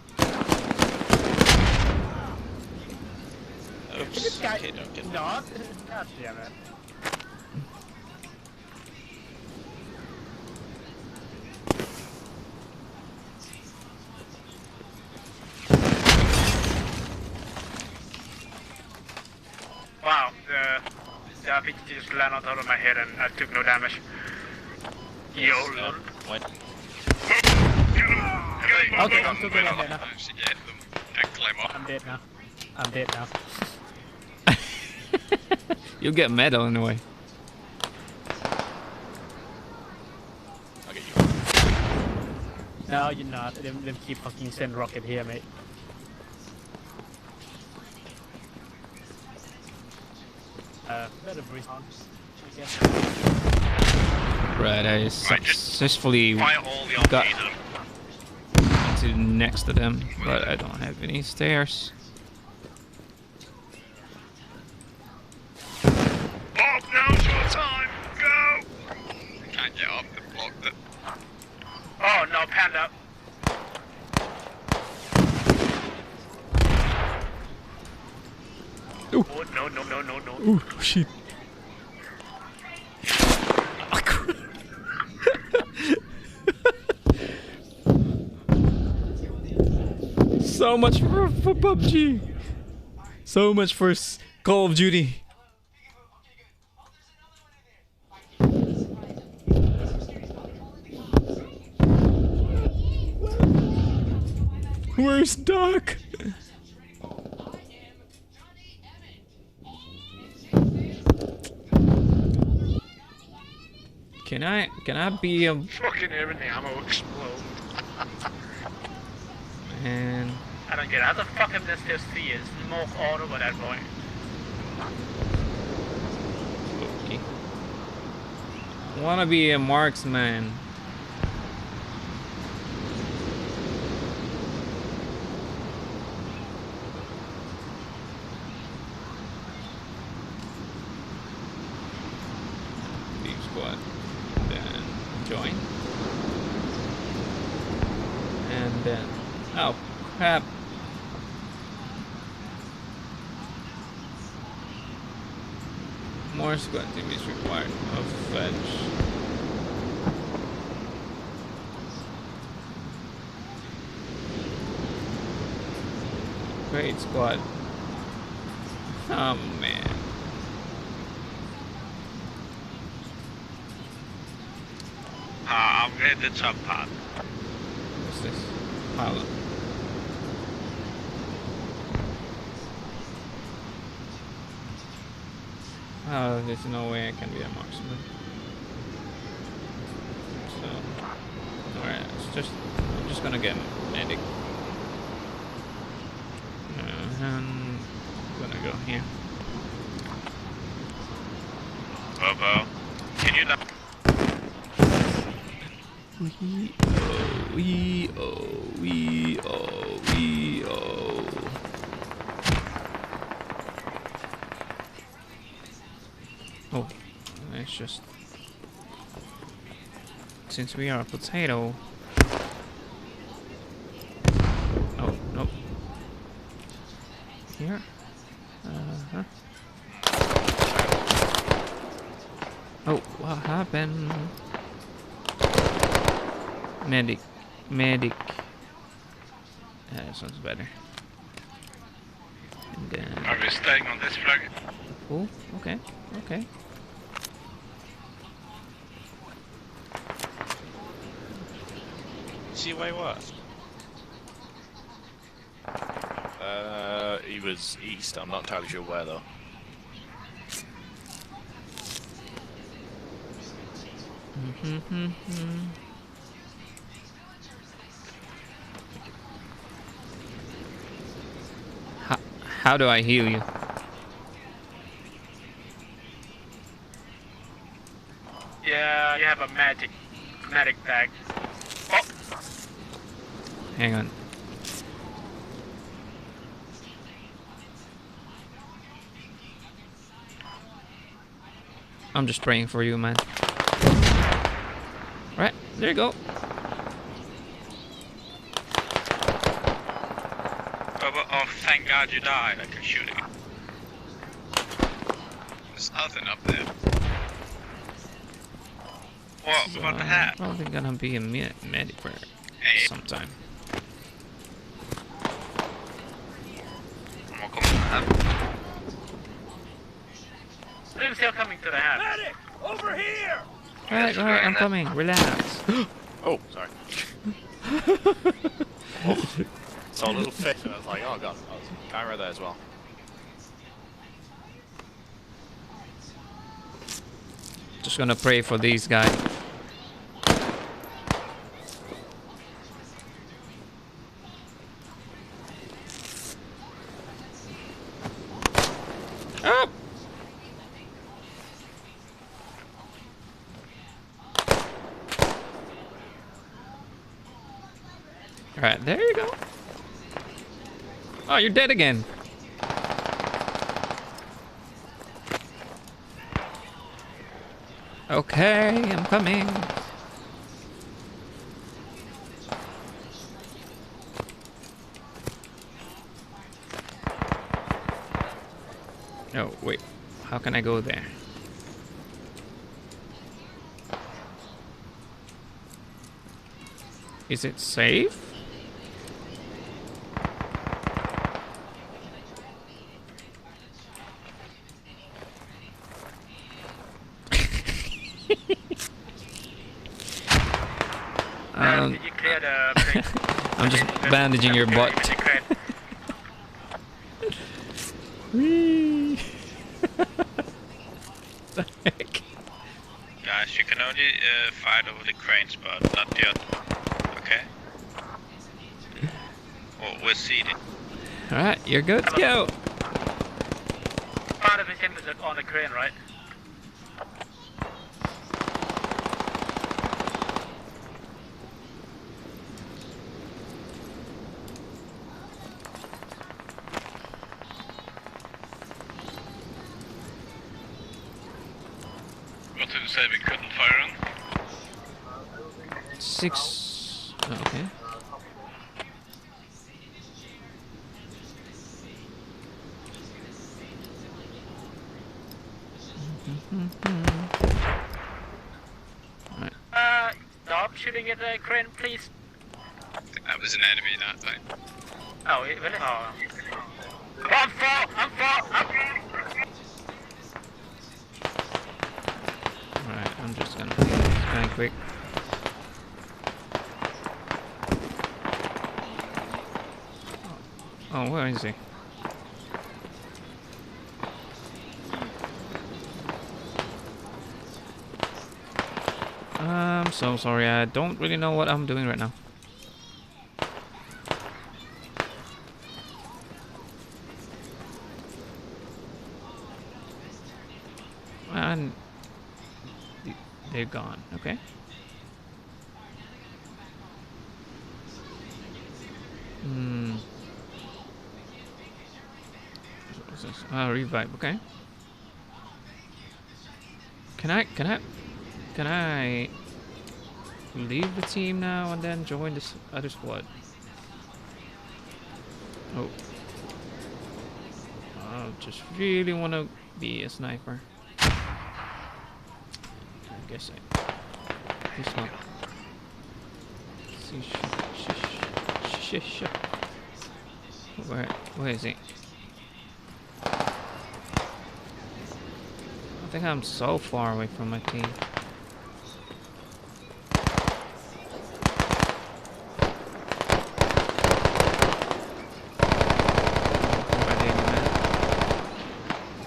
Speaker 8: Oops.
Speaker 2: This guy
Speaker 8: Okay, don't get
Speaker 2: not. God damn it.
Speaker 4: Wow, the RPG just landed on top of my head and I took no damage. YOLO.
Speaker 8: What?
Speaker 2: Okay, I'm still getting there now.
Speaker 3: Claymore.
Speaker 2: I'm dead now. I'm dead now.
Speaker 1: You'll get medal anyway.
Speaker 2: No, you're not. Them keep fucking send rocket here, mate. Better breeze on, I guess.
Speaker 1: Right, I successfully
Speaker 3: Fire all the
Speaker 1: got
Speaker 3: RPs.
Speaker 1: to next to them, but I don't have any stairs.
Speaker 3: Bob, now's your time. Go. I can't get up the block that.
Speaker 4: Oh no, Panda.
Speaker 1: Ooh.
Speaker 4: Oh, no.
Speaker 1: Ooh, shit. So much for PUBG. So much for Call of Duty. Where's Doc? Can I be a
Speaker 4: Fucking everything, I'm gonna explode.
Speaker 1: and
Speaker 4: I don't get it. How the fuck am I still see it? Smoke all over that boy.
Speaker 1: okay. Wanna be a marksman. Leave squad. Then join. And then oh crap. More squad team is required of fetch. Great squad. Oh man.
Speaker 3: I'm in the top part.
Speaker 1: What's this? Pilot. Oh, there's no way I can be a marksman. So, alright, I'm just gonna get medic. And I'm gonna go here.
Speaker 3: Bobo, can you not?
Speaker 1: Wee oh. Oh, it's just since we are a potato. Oh nope. Here. Oh, what happened? Medic. Sounds better. And then.
Speaker 3: Are we staying on this flag?
Speaker 1: Oh, okay.
Speaker 8: See where he was? He was east. I'm not entirely sure where though.
Speaker 1: How do I heal you?
Speaker 4: Yeah, you have a magic bag. Oh,
Speaker 1: Hang on. I'm just praying for you, man. Right, there you go.
Speaker 3: Oh, thank God you died. I can shoot again. There's nothing up there. What about the hat?
Speaker 1: Probably gonna be a medic for some time.
Speaker 3: I'm gonna come to the hat.
Speaker 4: I'm still coming to the hat.
Speaker 2: Medic! Over here!
Speaker 1: Right, I'm coming. Relax.
Speaker 8: Oh, sorry. Saw a little fish and I was like, oh god, I was a guy right there as well.
Speaker 1: Just gonna pray for these guys. Alright, there you go. Oh, you're dead again. Okay, I'm coming. Oh, wait. How can I go there? Is it safe?
Speaker 4: Did you clear the
Speaker 1: I'm just bandaging your butt. Whee! The heck?
Speaker 3: Guys, you can only fight over the cranes, but not the other. Okay? Well, we're seated.
Speaker 1: Alright, you're good to go.
Speaker 4: Part of the him is on the crane, right?
Speaker 3: What did you say we couldn't fire on?
Speaker 1: 6. Oh, okay.
Speaker 4: Stop shooting at the crane, please.
Speaker 5: That was an enemy that time.
Speaker 4: Oh, really? Oh. I'm full!
Speaker 1: Alright, I'm just gonna kind of quick. Oh, where is he? I'm so sorry, I don't really know what I'm doing right now. And they're gone, okay? What's this? Revive, okay. Can I leave the team now and then join this other squad? Oh. I just really want to be a sniper. I guess he's not. Where is he? I think I'm so far away from my team.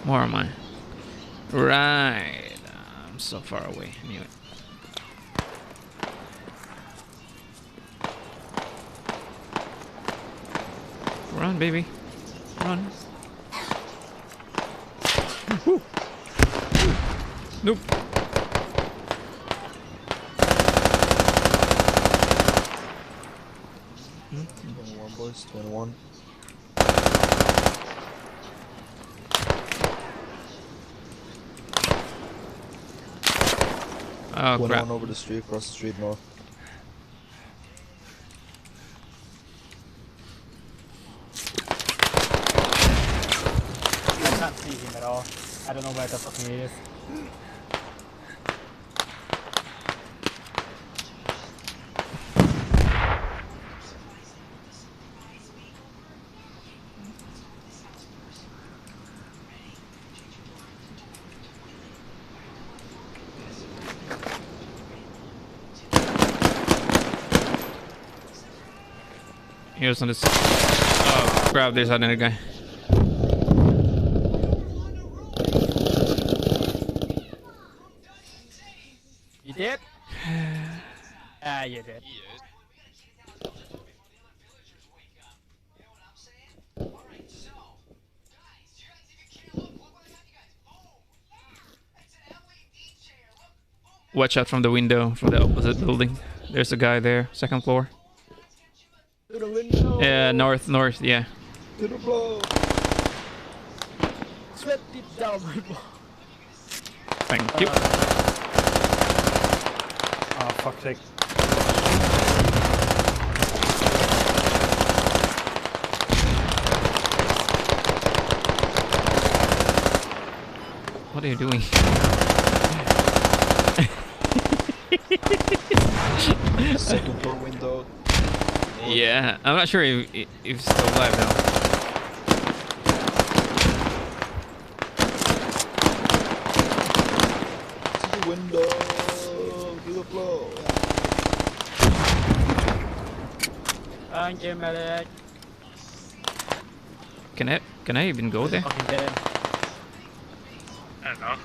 Speaker 1: Where am I? Right. I'm so far away. Anyway. Run, baby. Run. Woo. Nope. Hmm?
Speaker 10: 21, boys. 21.
Speaker 1: Oh, crap.
Speaker 10: Over the street, across the street north.
Speaker 2: I can't see him at all. I don't know where the fuck he is.
Speaker 1: He was on this. Oh, crap, there's another guy.
Speaker 2: You did? Ah, you did.
Speaker 1: Watch out from the window from the opposite building. There's a guy there, second floor. North, yeah.
Speaker 10: To the blow.
Speaker 2: Sweat deep down my ball.
Speaker 1: Thank you.
Speaker 9: Oh, fuck's sake.
Speaker 1: What are you doing?
Speaker 10: Second floor window.
Speaker 1: Yeah, I'm not sure if it's still alive now.
Speaker 10: To the window. To the floor.
Speaker 2: Thank you, medic.
Speaker 1: Can I even go there?
Speaker 2: Fucking dead.
Speaker 4: I don't know.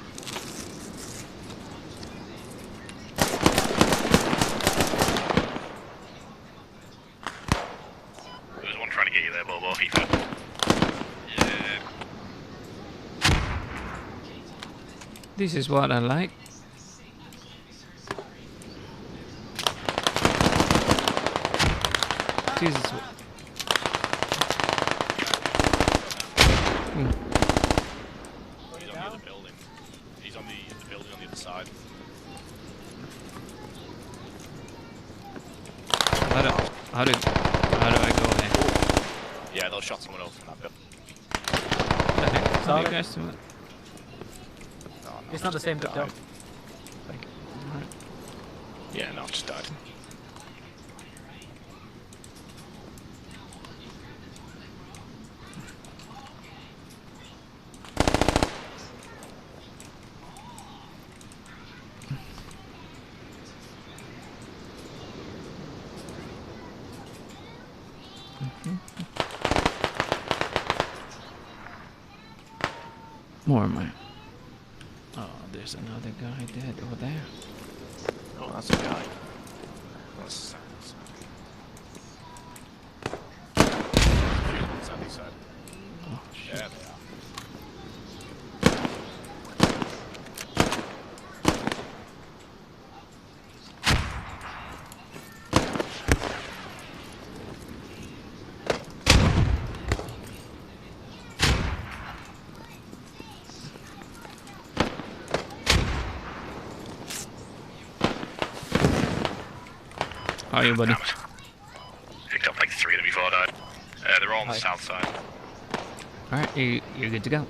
Speaker 3: There's one trying to get you there, Bobo. He fell.
Speaker 5: Yeah.
Speaker 1: This is what I like. This is what...
Speaker 8: He's on the other building. He's on the building on the other side.
Speaker 1: How do I go there?
Speaker 8: Yeah, they'll shot someone else from that building.
Speaker 1: What the heck? How do
Speaker 2: Sorry.
Speaker 1: you guys do it?
Speaker 2: It's not the same bit though.
Speaker 1: Alright.
Speaker 8: Yeah, no, just died.
Speaker 1: More of my... Oh, there's another guy dead over there.
Speaker 8: Oh, that's a guy. That's Sandy side.
Speaker 1: Oh,
Speaker 8: Yeah,
Speaker 1: shit.
Speaker 8: they are.
Speaker 1: How are you, buddy?
Speaker 3: Damn it. Picked up like 3 of them before I died. They're all on the south side.
Speaker 1: Alright, you're good to go.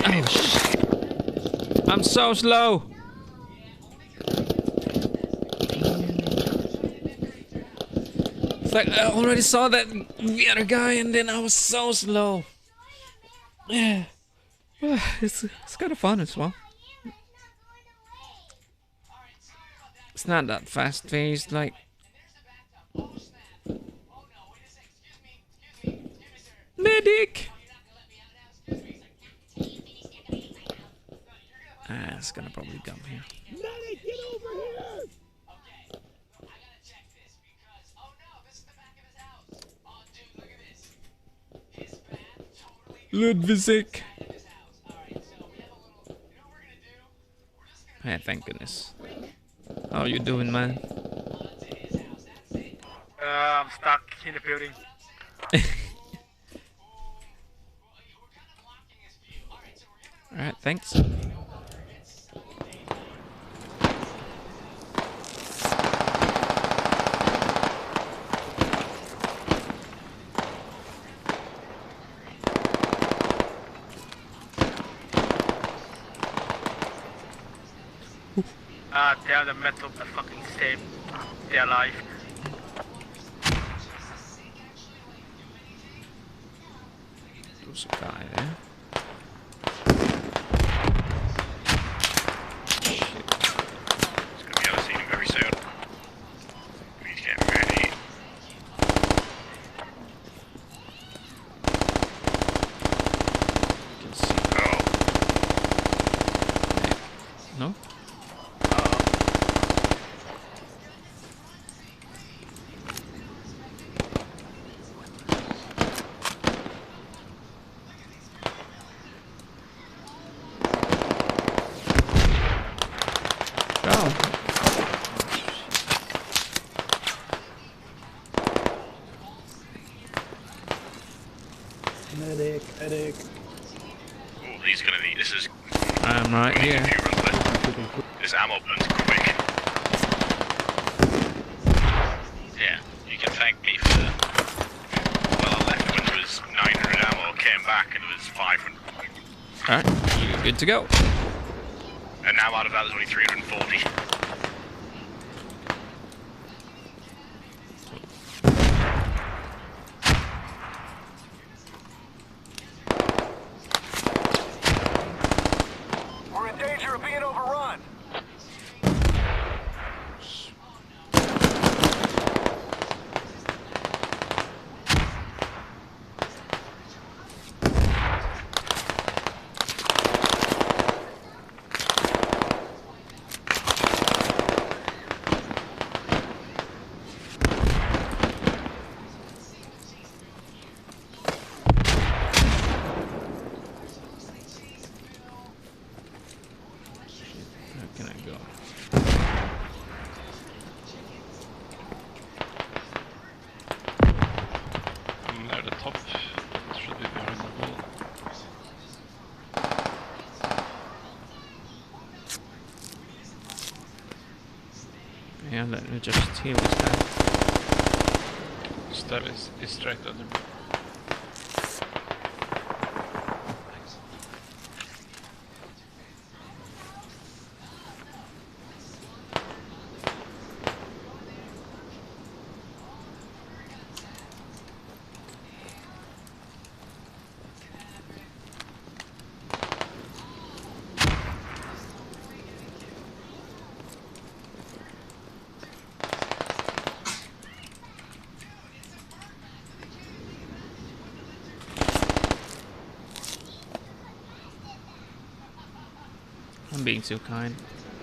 Speaker 1: Oh, shit. I'm so slow. It's like I already saw that the other guy and then I was so slow. Yeah. It's kind of fun as well. It's not that fast paced like... Medic! It's gonna probably come here.
Speaker 11: Medic, get over here!
Speaker 1: Ludwig. Hey, thank goodness. How you doing, man?
Speaker 4: I'm stuck in the building.
Speaker 1: Alright, thanks.
Speaker 4: They are the metal that fucking saved their life.
Speaker 1: There's a guy there.
Speaker 10: Medic, medic.
Speaker 3: Ooh, he's gonna need. This is.
Speaker 1: I'm right here.
Speaker 3: This ammo burns quick. Yeah, you can thank me for. Well, I left when there was 900 ammo, came back and it was 500.
Speaker 1: Alright, you're good to go.
Speaker 3: And now out of that, there's only 340.
Speaker 12: We're in danger of being overrun.
Speaker 1: Where can I go?
Speaker 5: Near the top. It should be behind the wall.
Speaker 1: Yeah, let me just steal this guy.
Speaker 5: Stair is straight under me.
Speaker 1: I'm being too kind.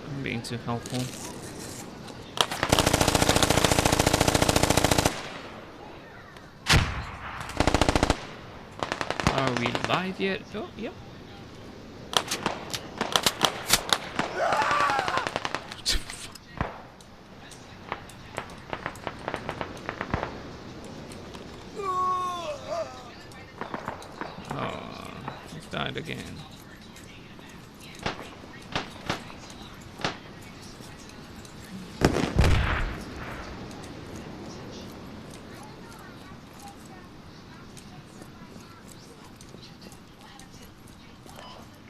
Speaker 1: I'm being too helpful. Are we live yet? Oh, yep. Oh, he's died again.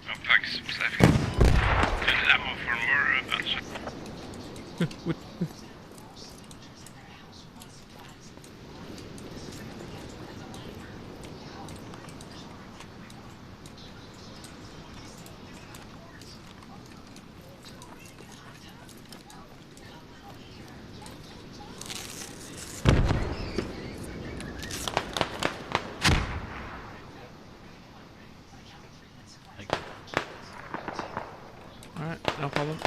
Speaker 3: Oh, thanks, Steffi. Good ammo for more events.
Speaker 1: What? Alright, no problem.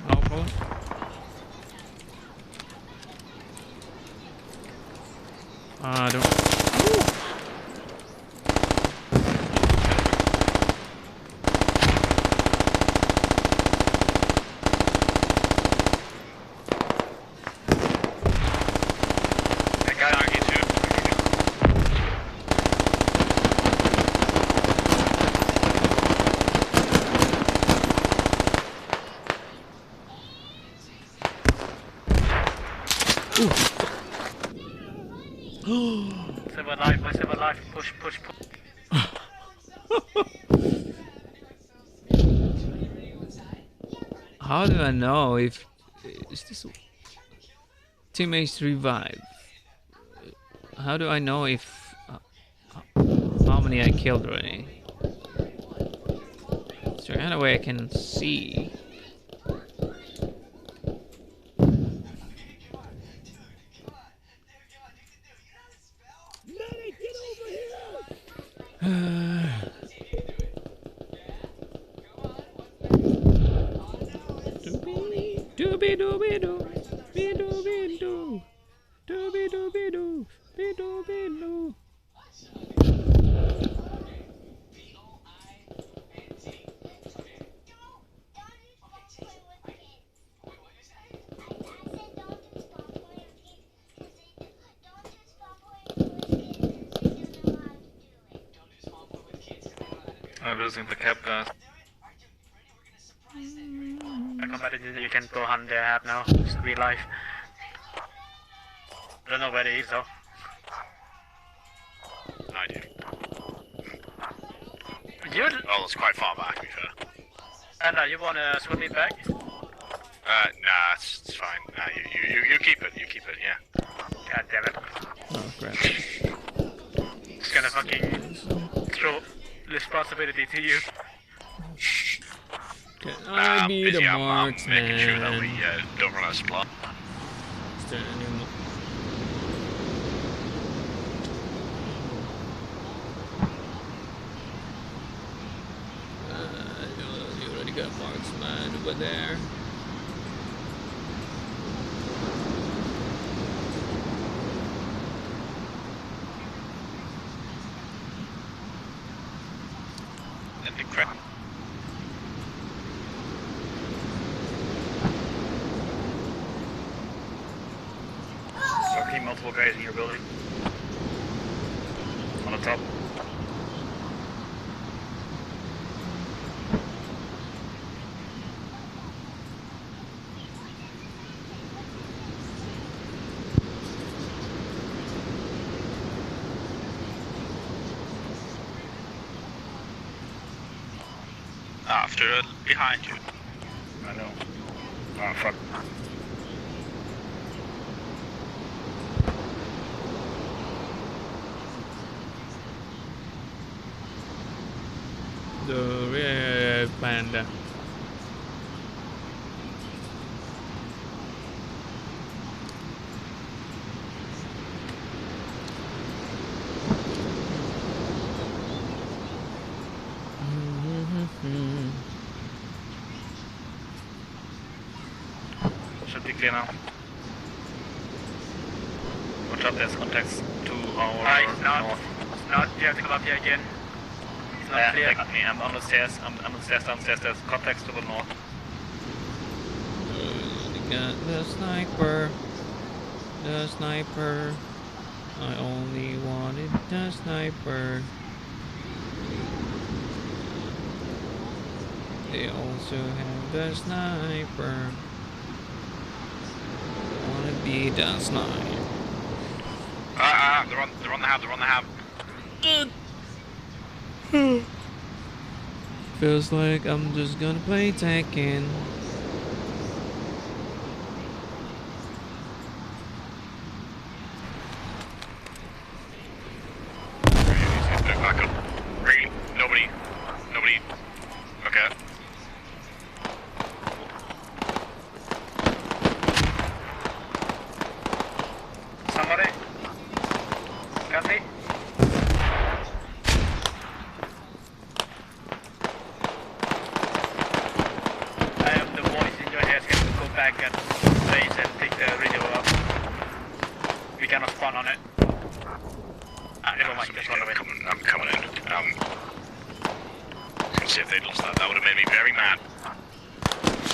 Speaker 1: No problem. Don't.
Speaker 3: I got target too.
Speaker 4: Save a life, I save a life. Push, push, push.
Speaker 1: How do I know if is this teammates revive? How do I know if how many I killed already? Is there any way I can see?
Speaker 11: Medic, get over here!
Speaker 1: Dooby dooby doo, be dooby doo, dooby dooby doo, be dooby doo.
Speaker 5: I'm losing the cap, guys.
Speaker 4: I combated you can go hunt their hab now. It's real life. I don't know where it is though.
Speaker 3: I do.
Speaker 4: You?
Speaker 3: Well, it's quite far back, to be fair.
Speaker 4: And you wanna swim it back?
Speaker 3: Nah, it's fine. Nah, you keep it, yeah.
Speaker 4: God damn it.
Speaker 1: Oh crap.
Speaker 4: Just gonna fucking throw responsibility to you.
Speaker 1: Can I be the
Speaker 3: busy, I'm
Speaker 1: marksman?
Speaker 3: making sure that we don't run out of supply.
Speaker 1: Is there any more? You already got marksman over there.
Speaker 3: And the crap.
Speaker 9: Okay, multiple guys in your building. On the top.
Speaker 3: After, behind you.
Speaker 9: I know. Oh, fuck.
Speaker 1: The red panda.
Speaker 9: Should be clear now. Watch out, there's contacts to our
Speaker 4: It's not.
Speaker 9: north.
Speaker 4: It's not. You have to come up here again. It's not clear.
Speaker 9: Take me. I'm on the stairs. I'm on the stairs downstairs. There's contacts to the north.
Speaker 1: They got the sniper. The sniper. I only wanted the sniper. They also have the sniper. I wanna be the sniper.
Speaker 3: They're on the hab.
Speaker 1: Feels like I'm just gonna play Tekken.
Speaker 3: Back up. Really? Nobody. Okay.
Speaker 4: Somebody? Got me? I have the voice in your head. Can go back at base and take the radio up. We cannot spawn on it. Never mind, just run away.
Speaker 3: I'm coming in. Let's see if they'd lost that. That would have made me very mad.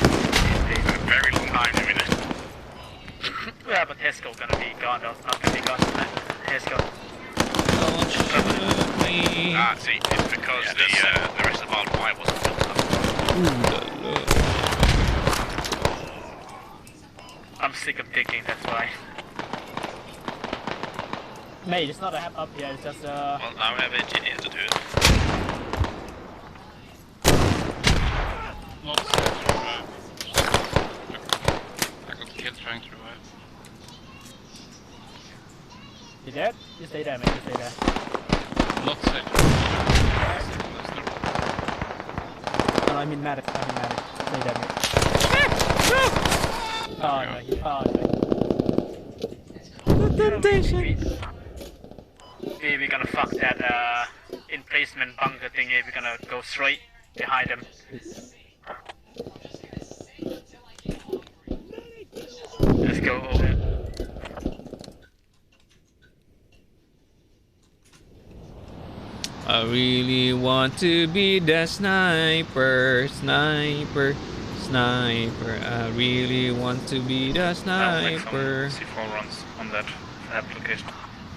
Speaker 3: A very long time doing this.
Speaker 4: Yeah, but Hesco gonna be gone though. Not gonna be gone. Hesco.
Speaker 1: Don't shoot me.
Speaker 3: See, it's because the rest of our wire wasn't built up.
Speaker 1: Ooh, la, la.
Speaker 4: I'm sick of digging, that's why. Mate, it's not a hab up here, it's just
Speaker 3: Well, now we have engineers to do it.
Speaker 5: Not safe to revive. I got killed trying to revive.
Speaker 2: You dead? You stay there, mate, you stay there.
Speaker 5: Not safe.
Speaker 2: No, I mean medic, Stay there, mate. Oh, no, he found me.
Speaker 1: The temptation.
Speaker 4: we're gonna fuck that emplacement bunker thingy. We're gonna go straight behind them. Let's go over.
Speaker 1: I really want to be the sniper. I really want to be the sniper.
Speaker 9: C4 runs on that application.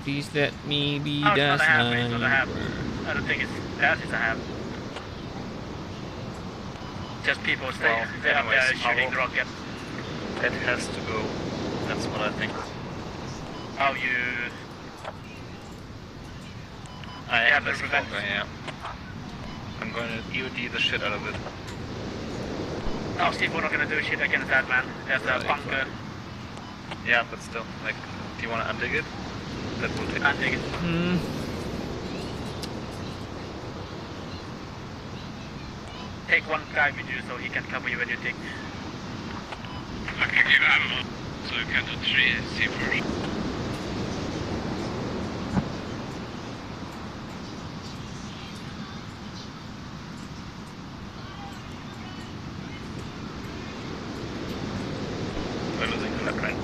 Speaker 1: Please let me be
Speaker 4: Oh,
Speaker 1: the
Speaker 4: it's not a hab, it's not a hab.
Speaker 1: sniper.
Speaker 4: I don't think it's that is a hab. Just people stay
Speaker 5: Well,
Speaker 4: there up there
Speaker 5: anyways,
Speaker 4: shooting
Speaker 5: Pablo.
Speaker 4: the rocket.
Speaker 5: It has to go. That's what I think.
Speaker 4: Oh, you...
Speaker 5: I
Speaker 4: Yeah,
Speaker 5: am
Speaker 4: but
Speaker 5: this
Speaker 4: revenge.
Speaker 5: fucker, yeah. I'm going to EOD the shit out of it.
Speaker 4: No, Steve, we're not gonna do shit against that, man. There's a bunker.
Speaker 5: Yeah, but still, like, do you want to undig it? That will take.
Speaker 4: Undig it. Take one guy with you so he can cover you when you dig.
Speaker 3: I can give ammo, so you can do 3 C4.
Speaker 5: We're losing the left, right?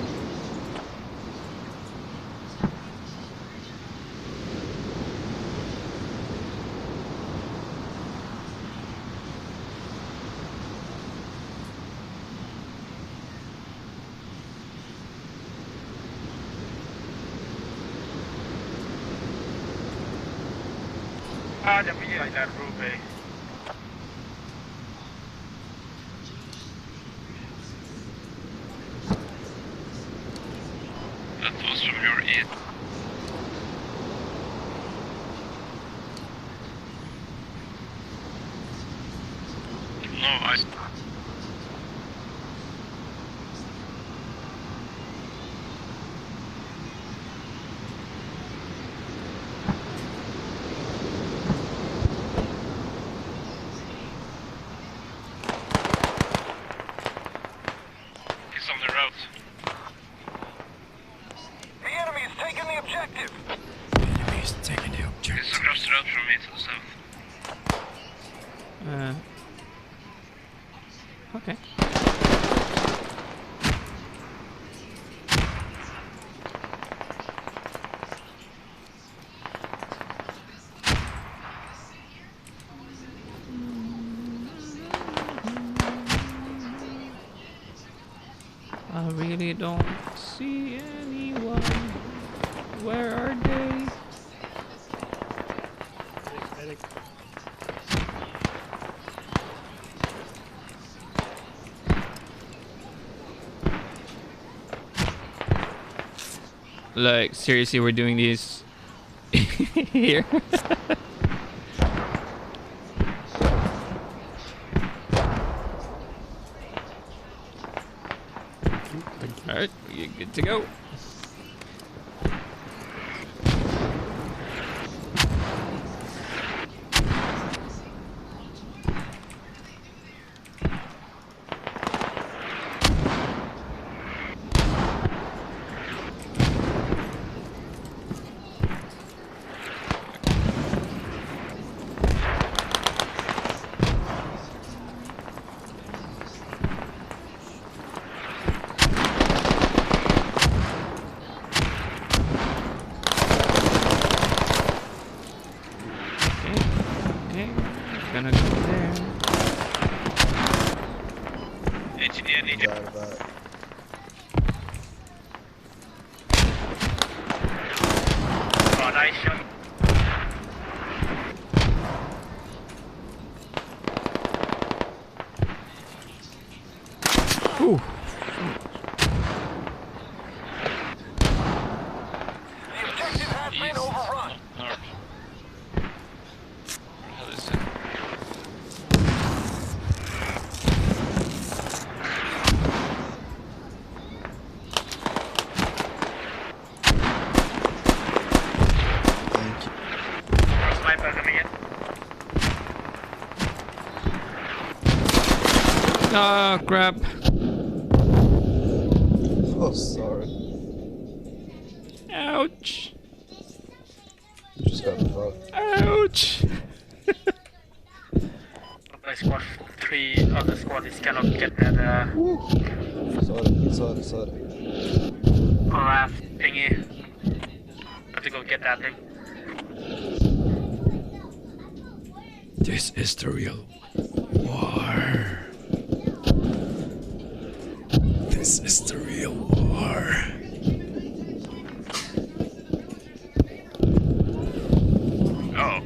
Speaker 4: Ah, the me like that, Ruby.
Speaker 3: That was from your ear. No, I... He's on the road.
Speaker 12: The enemy is taking the objective.
Speaker 6: He's taking the objective.
Speaker 3: He's across the road from me to the south.
Speaker 1: Okay. I really don't see anyone. Where are they? Like, seriously, we're doing these here? Alright, you're good to go. Okay, gonna go there.
Speaker 3: Engineer, need you.
Speaker 10: Got about.
Speaker 4: Oh, nice shot.
Speaker 1: Ooh.
Speaker 12: The objective has been overrun.
Speaker 5: Alright. How is it?
Speaker 10: Thank you.
Speaker 4: Sniper coming in.
Speaker 1: Ah, crap.
Speaker 10: Oh, sorry.
Speaker 1: Ouch.
Speaker 10: You just got fucked.
Speaker 1: Ouch.
Speaker 4: My squad 3 other squad is cannot get that
Speaker 10: Sorry.
Speaker 4: RAF thingy. Have to go get that thing.
Speaker 6: This is the real war. This is the real war.
Speaker 3: Oh,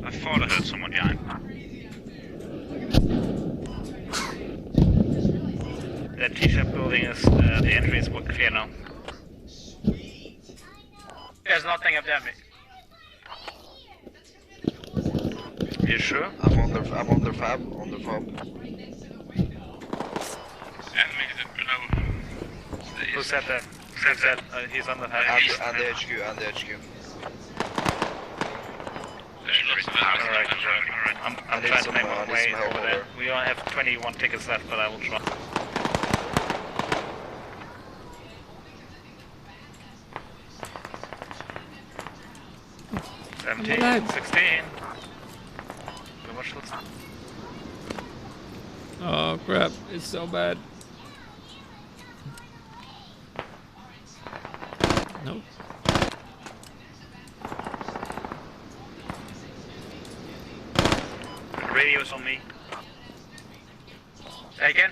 Speaker 3: I thought I heard someone behind
Speaker 9: Asia building is the entry is clear now.
Speaker 4: There's nothing up there, mate.
Speaker 9: You sure?
Speaker 10: I'm on the fab.
Speaker 3: Enemies below.
Speaker 9: Who said that? Who said he's on the fab?
Speaker 10: And the HQ.
Speaker 9: Alright, I'm trying to make my way over there. We only have 21 tickets left, but I will try.
Speaker 1: I'm
Speaker 9: 17,
Speaker 1: alive.
Speaker 9: 16. Watch this.
Speaker 1: Oh crap, it's so bad. Nope.
Speaker 9: Radio's on me.
Speaker 4: Say again?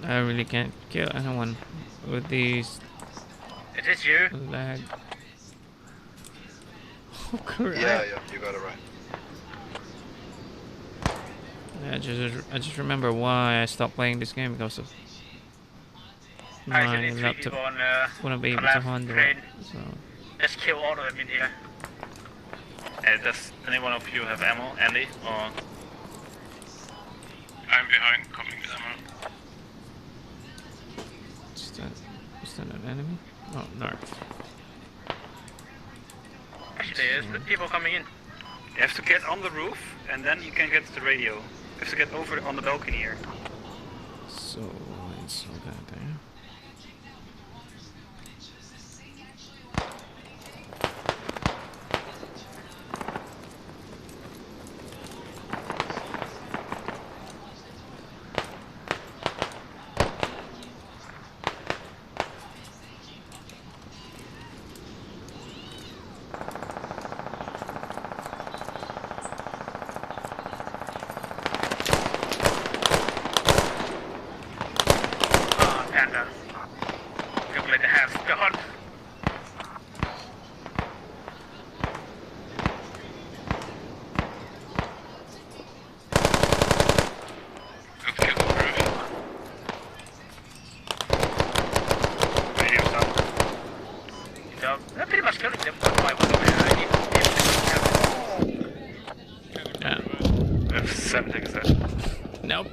Speaker 1: I really can't kill anyone with these
Speaker 4: It is you.
Speaker 1: lag. Oh crap.
Speaker 10: Yeah, you got it right.
Speaker 1: Yeah, I just remember why I stopped playing this game because of my
Speaker 4: Actually, 3
Speaker 1: laptop
Speaker 4: people on
Speaker 1: wouldn't be able to
Speaker 4: left
Speaker 1: handle
Speaker 4: train.
Speaker 1: it. So
Speaker 4: Let's kill all of them in here.
Speaker 9: Does any one of you have ammo, Andy? Or
Speaker 3: I'm behind, coming to ammo.
Speaker 1: is that an enemy? Oh, no.
Speaker 4: Actually, there's people coming in.
Speaker 9: you have to get on the roof, and then you can get to the radio. You have to get over on the balcony here.
Speaker 1: So it's all that there.
Speaker 4: Panda. Look like the half's gone.
Speaker 3: Go kill the roof.
Speaker 9: Radio's up.
Speaker 4: So, I'm pretty much killing them. That's why we're going
Speaker 1: Yeah.
Speaker 9: We have 7 tickets left.
Speaker 1: Nope.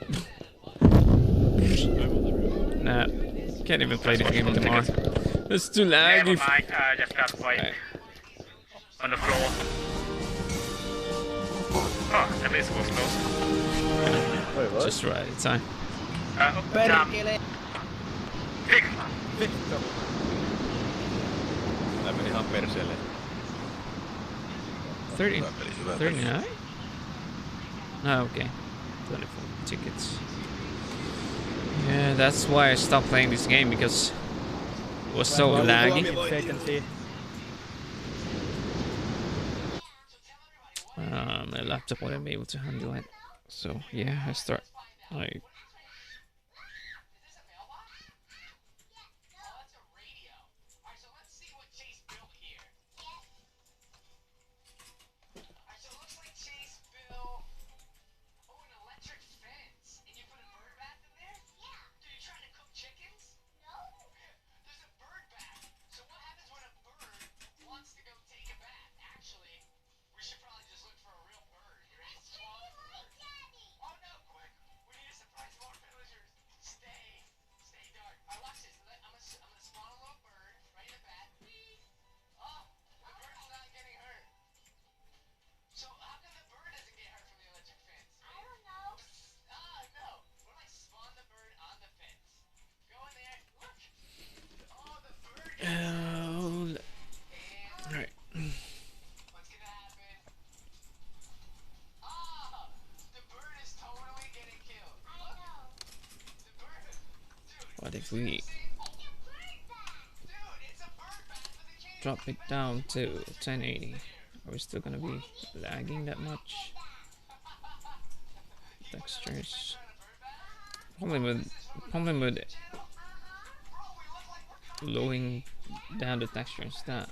Speaker 1: Nah. Can't even play this game anymore. It's too
Speaker 4: Never
Speaker 1: laggy.
Speaker 4: mind, I just got fight
Speaker 1: Right.
Speaker 4: on the floor.
Speaker 9: Oh, at least it was close.
Speaker 10: Wait, what?
Speaker 1: Just right at time.
Speaker 4: Down. Pick.
Speaker 8: Tää meni ihan perseelle.
Speaker 1: 30,
Speaker 8: Hyvä peli.
Speaker 1: 39? Oh, okay. 24 tickets. Yeah, that's why I stopped playing this game because it was so laggy.
Speaker 2: Vacancy.
Speaker 1: My laptop wouldn't be able to handle it. So yeah, I start like alright. What if we drop it down to 1080? Are we still gonna be lagging that much? Textures. Problem with lowering down the textures that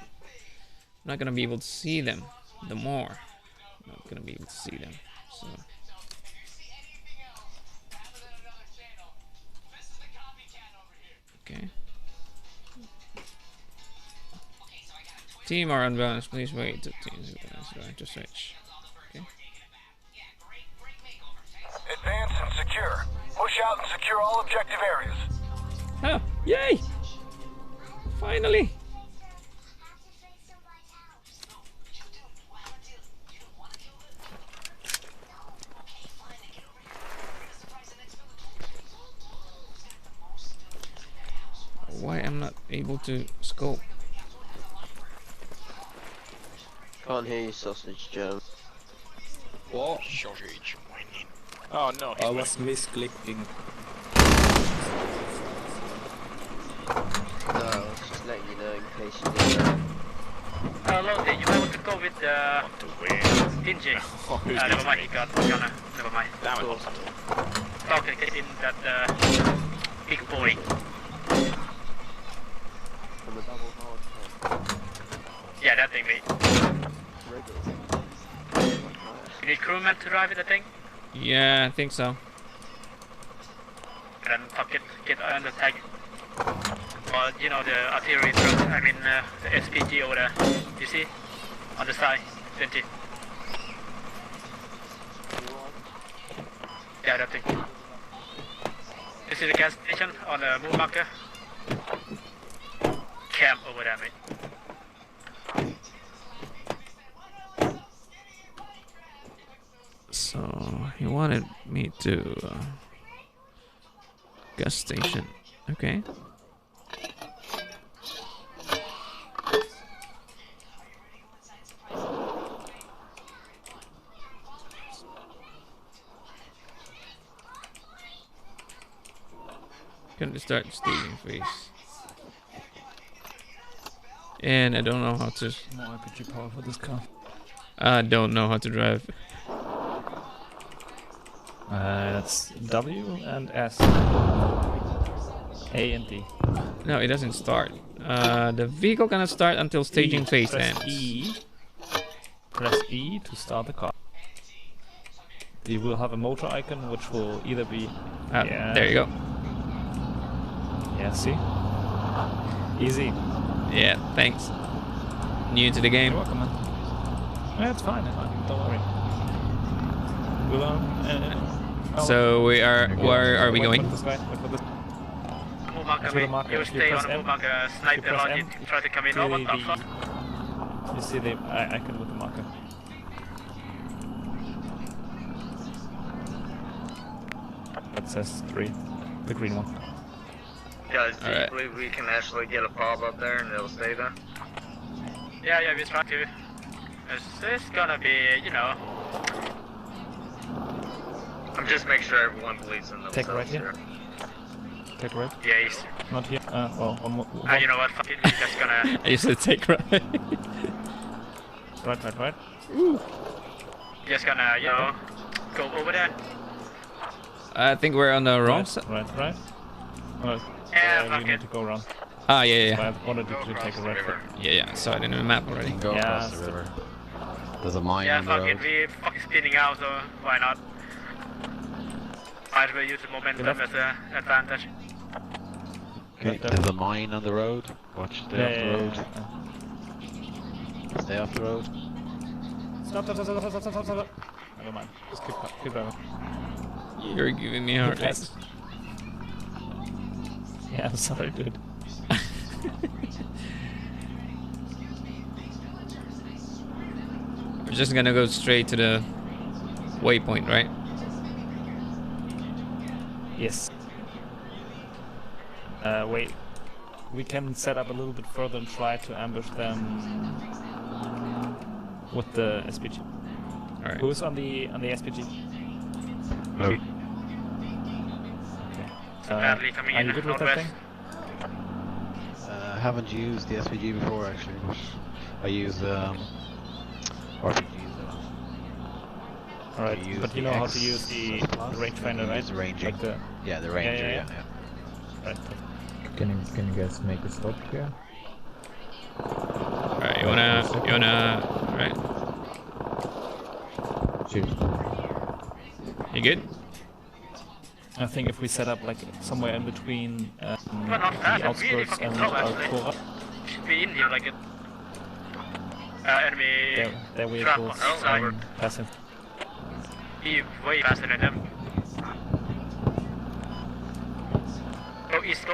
Speaker 1: I'm not gonna be able to see them the more. I'm not gonna be able to see them. So Team are unbalanced. Please wait to teams to switch. Okay.
Speaker 12: Advance and secure. Push out and secure all objective areas.
Speaker 1: Oh, yay! Finally. Why I'm not able to scope?
Speaker 10: Can't hear you, sausage Joe.
Speaker 8: What? Sausage whining. Oh no,
Speaker 6: I was misclicking.
Speaker 10: No, I was just letting you know in case you didn't know.
Speaker 4: Hello, you might want to go with DIJINN. Never mind, he got Gunner. Never mind.
Speaker 8: Damn it,
Speaker 4: Okay, get in that big boy.
Speaker 10: From a double hard tank.
Speaker 4: Yeah, that thing, mate.
Speaker 10: Regular.
Speaker 4: You need crewmen to drive it, I think.
Speaker 1: Yeah, I think so.
Speaker 4: And then fuck it, get on the tag. Or, you know, the artillery truck, I mean, the SPG over there. You see? On the side, 20. Yeah, that thing. This is the gas station on the move marker. Camp over there, mate.
Speaker 1: So he wanted me to gas station. Okay. Can we start staging phase? And I don't know how to.
Speaker 6: More RPG power for this car.
Speaker 1: I don't know how to drive.
Speaker 6: That's W and S. A and D.
Speaker 1: No, it doesn't start. The vehicle cannot start until staging phase
Speaker 6: Press
Speaker 1: ends.
Speaker 6: E. Press E to start the car. You will have a motor icon, which will either be. Yeah.
Speaker 1: There you go.
Speaker 6: Yeah, see? Easy.
Speaker 1: Yeah, thanks. New to the game.
Speaker 6: You're welcome, man. Yeah, it's fine. Don't worry. We'll,
Speaker 1: so we are. Where are we going?
Speaker 4: Move marker, mate. You stay on the move marker, snipe the logic, try to come in. Oh, what the fuck?
Speaker 6: You see the icon with the marker. That says 3. The green one.
Speaker 4: Guys,
Speaker 9: do you believe we can actually get a pop up there and it'll stay there?
Speaker 4: Yeah, we try to. It's gonna be, you know.
Speaker 9: I'm just making sure everyone believes in themselves.
Speaker 6: Take right here. Take right.
Speaker 4: Yeah, he's
Speaker 6: not here. Well, one.
Speaker 4: You know what? Fuck it. He's just gonna.
Speaker 1: I used to take right.
Speaker 6: Right.
Speaker 1: Ooh.
Speaker 4: Just gonna, you know, go over there.
Speaker 1: I think we're on the wrong side.
Speaker 6: Right. Oh,
Speaker 4: yeah,
Speaker 6: you need to go around.
Speaker 1: Ah, yeah.
Speaker 6: So I wanted you to take a right foot.
Speaker 1: Yeah, saw it in the map already.
Speaker 8: Go across the river. There's a mine on the road.
Speaker 4: Yeah, fuck it. We fucking spinning out, so why not? Might as well use the momentum as an advantage.
Speaker 8: Okay, there's a mine on the road. Watch, stay off the road. Stay off the road.
Speaker 6: Stop. Never mind. Just keep driving.
Speaker 1: You're giving me a heart rate.
Speaker 6: Yeah, I'm sorry, dude.
Speaker 1: We're just gonna go straight to the waypoint, right?
Speaker 6: Yes. Wait. We can set up a little bit further and try to ambush them with the SPG.
Speaker 1: Alright.
Speaker 6: Who's on the SPG?
Speaker 8: No.
Speaker 6: Okay.
Speaker 4: Badly coming
Speaker 6: Are
Speaker 4: in
Speaker 6: you good with that
Speaker 4: northwest.
Speaker 6: thing?
Speaker 8: I haven't used the SPG before actually, but I use RPGs.
Speaker 6: Alright, but you know how to use the rangefinder, right?
Speaker 8: Use ranging.
Speaker 6: Like the...
Speaker 8: Yeah, the ranger. Yeah.
Speaker 6: Right.
Speaker 13: Can you guys make a stop here?
Speaker 1: Alright, you wanna, right?
Speaker 13: Cheers.
Speaker 1: You good?
Speaker 6: I think if we set up like somewhere in between
Speaker 4: Well, not fast,
Speaker 6: the
Speaker 4: I'm really
Speaker 6: outskirts
Speaker 4: fucking
Speaker 6: and
Speaker 4: slow, actually.
Speaker 6: Alcora.
Speaker 4: Should be in here like it. Enemy
Speaker 13: Their
Speaker 4: trap
Speaker 13: vehicles
Speaker 4: on side.
Speaker 13: passive.
Speaker 4: He way faster than them. Go east,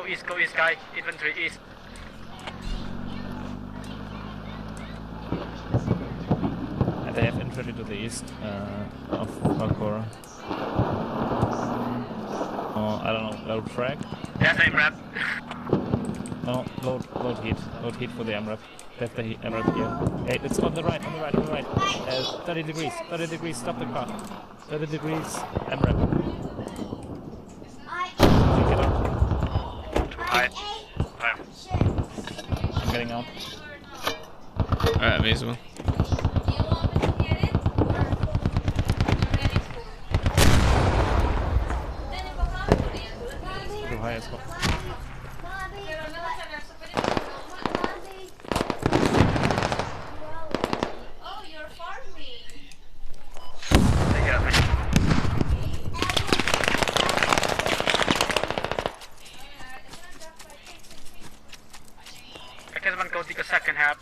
Speaker 4: guy. Infantry east.
Speaker 13: And they have infantry to the east of Valkora. Oh, I don't know, low track?
Speaker 4: That's MRAP.
Speaker 13: No, load heat for the MRAP. That's the MRAP here. Hey, it's on the right. 30 degrees, stop the car. 30 degrees, MRAP. Get out.
Speaker 4: Too high.
Speaker 13: I'm getting out.
Speaker 1: Alright, me as well.
Speaker 13: Too high as well.
Speaker 4: I guess I'm going to take a second half.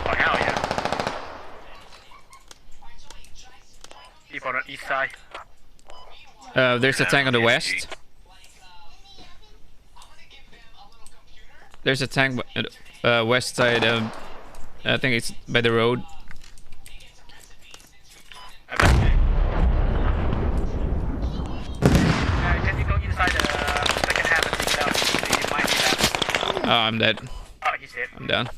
Speaker 4: Oh hell yeah. Deep on the east side.
Speaker 1: There's a tank on the west. There's a tank on the west side. I think it's by the road.
Speaker 4: Can you go inside the second half and take it out? You might need that.
Speaker 1: Oh, I'm dead.
Speaker 4: Oh, he's hit.
Speaker 1: I'm down.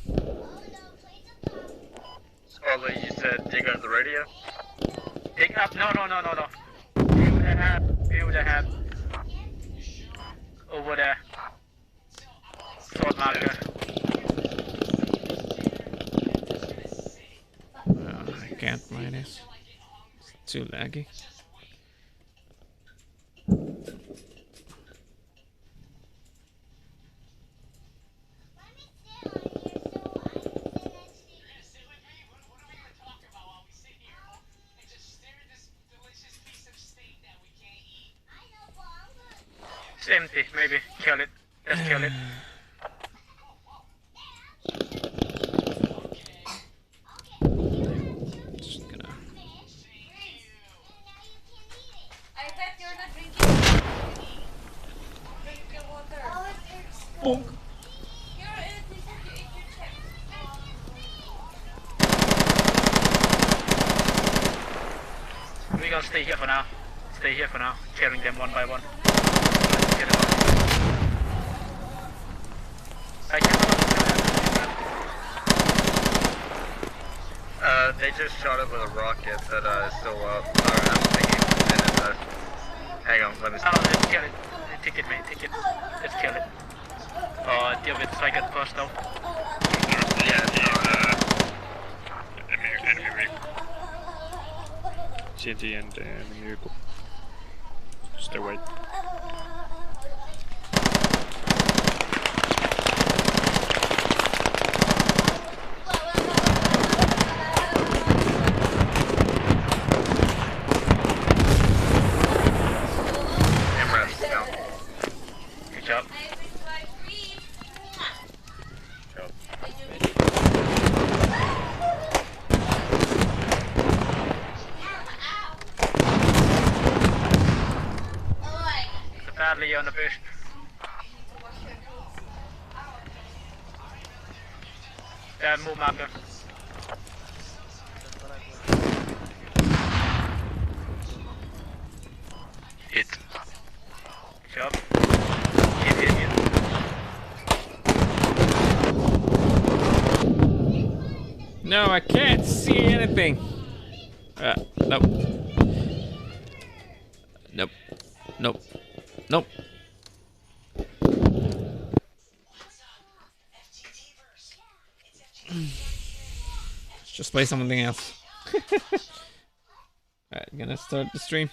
Speaker 5: Ollie, you said dig up the radio?
Speaker 4: Dig up? No. View the hab. Over there. Sword marker.
Speaker 1: I can't play this. It's too laggy.
Speaker 4: It's empty, maybe. Kill it. Let's kill it.
Speaker 1: Just gonna.
Speaker 14: I bet you're not drinking. Drink your water.
Speaker 1: Bonk.
Speaker 14: You're it. They said you ate your chips.
Speaker 4: We're gonna stay here for now. Killing them one by one.
Speaker 5: They just shot it with a rocket that is still up. I'm thinking hang on, let me stop.
Speaker 4: Let's kill it. Take it, mate. Take it. Let's kill it. Deal with Psychic first though.
Speaker 6: Enemy CNT and enemy vehicle. Stay away.
Speaker 4: Good job. Badly on the bush. Move marker. Hit. Good job. Hit.
Speaker 1: No, I can't see anything. Nope. Nope. Let's just play something else. Alright, gonna start the stream.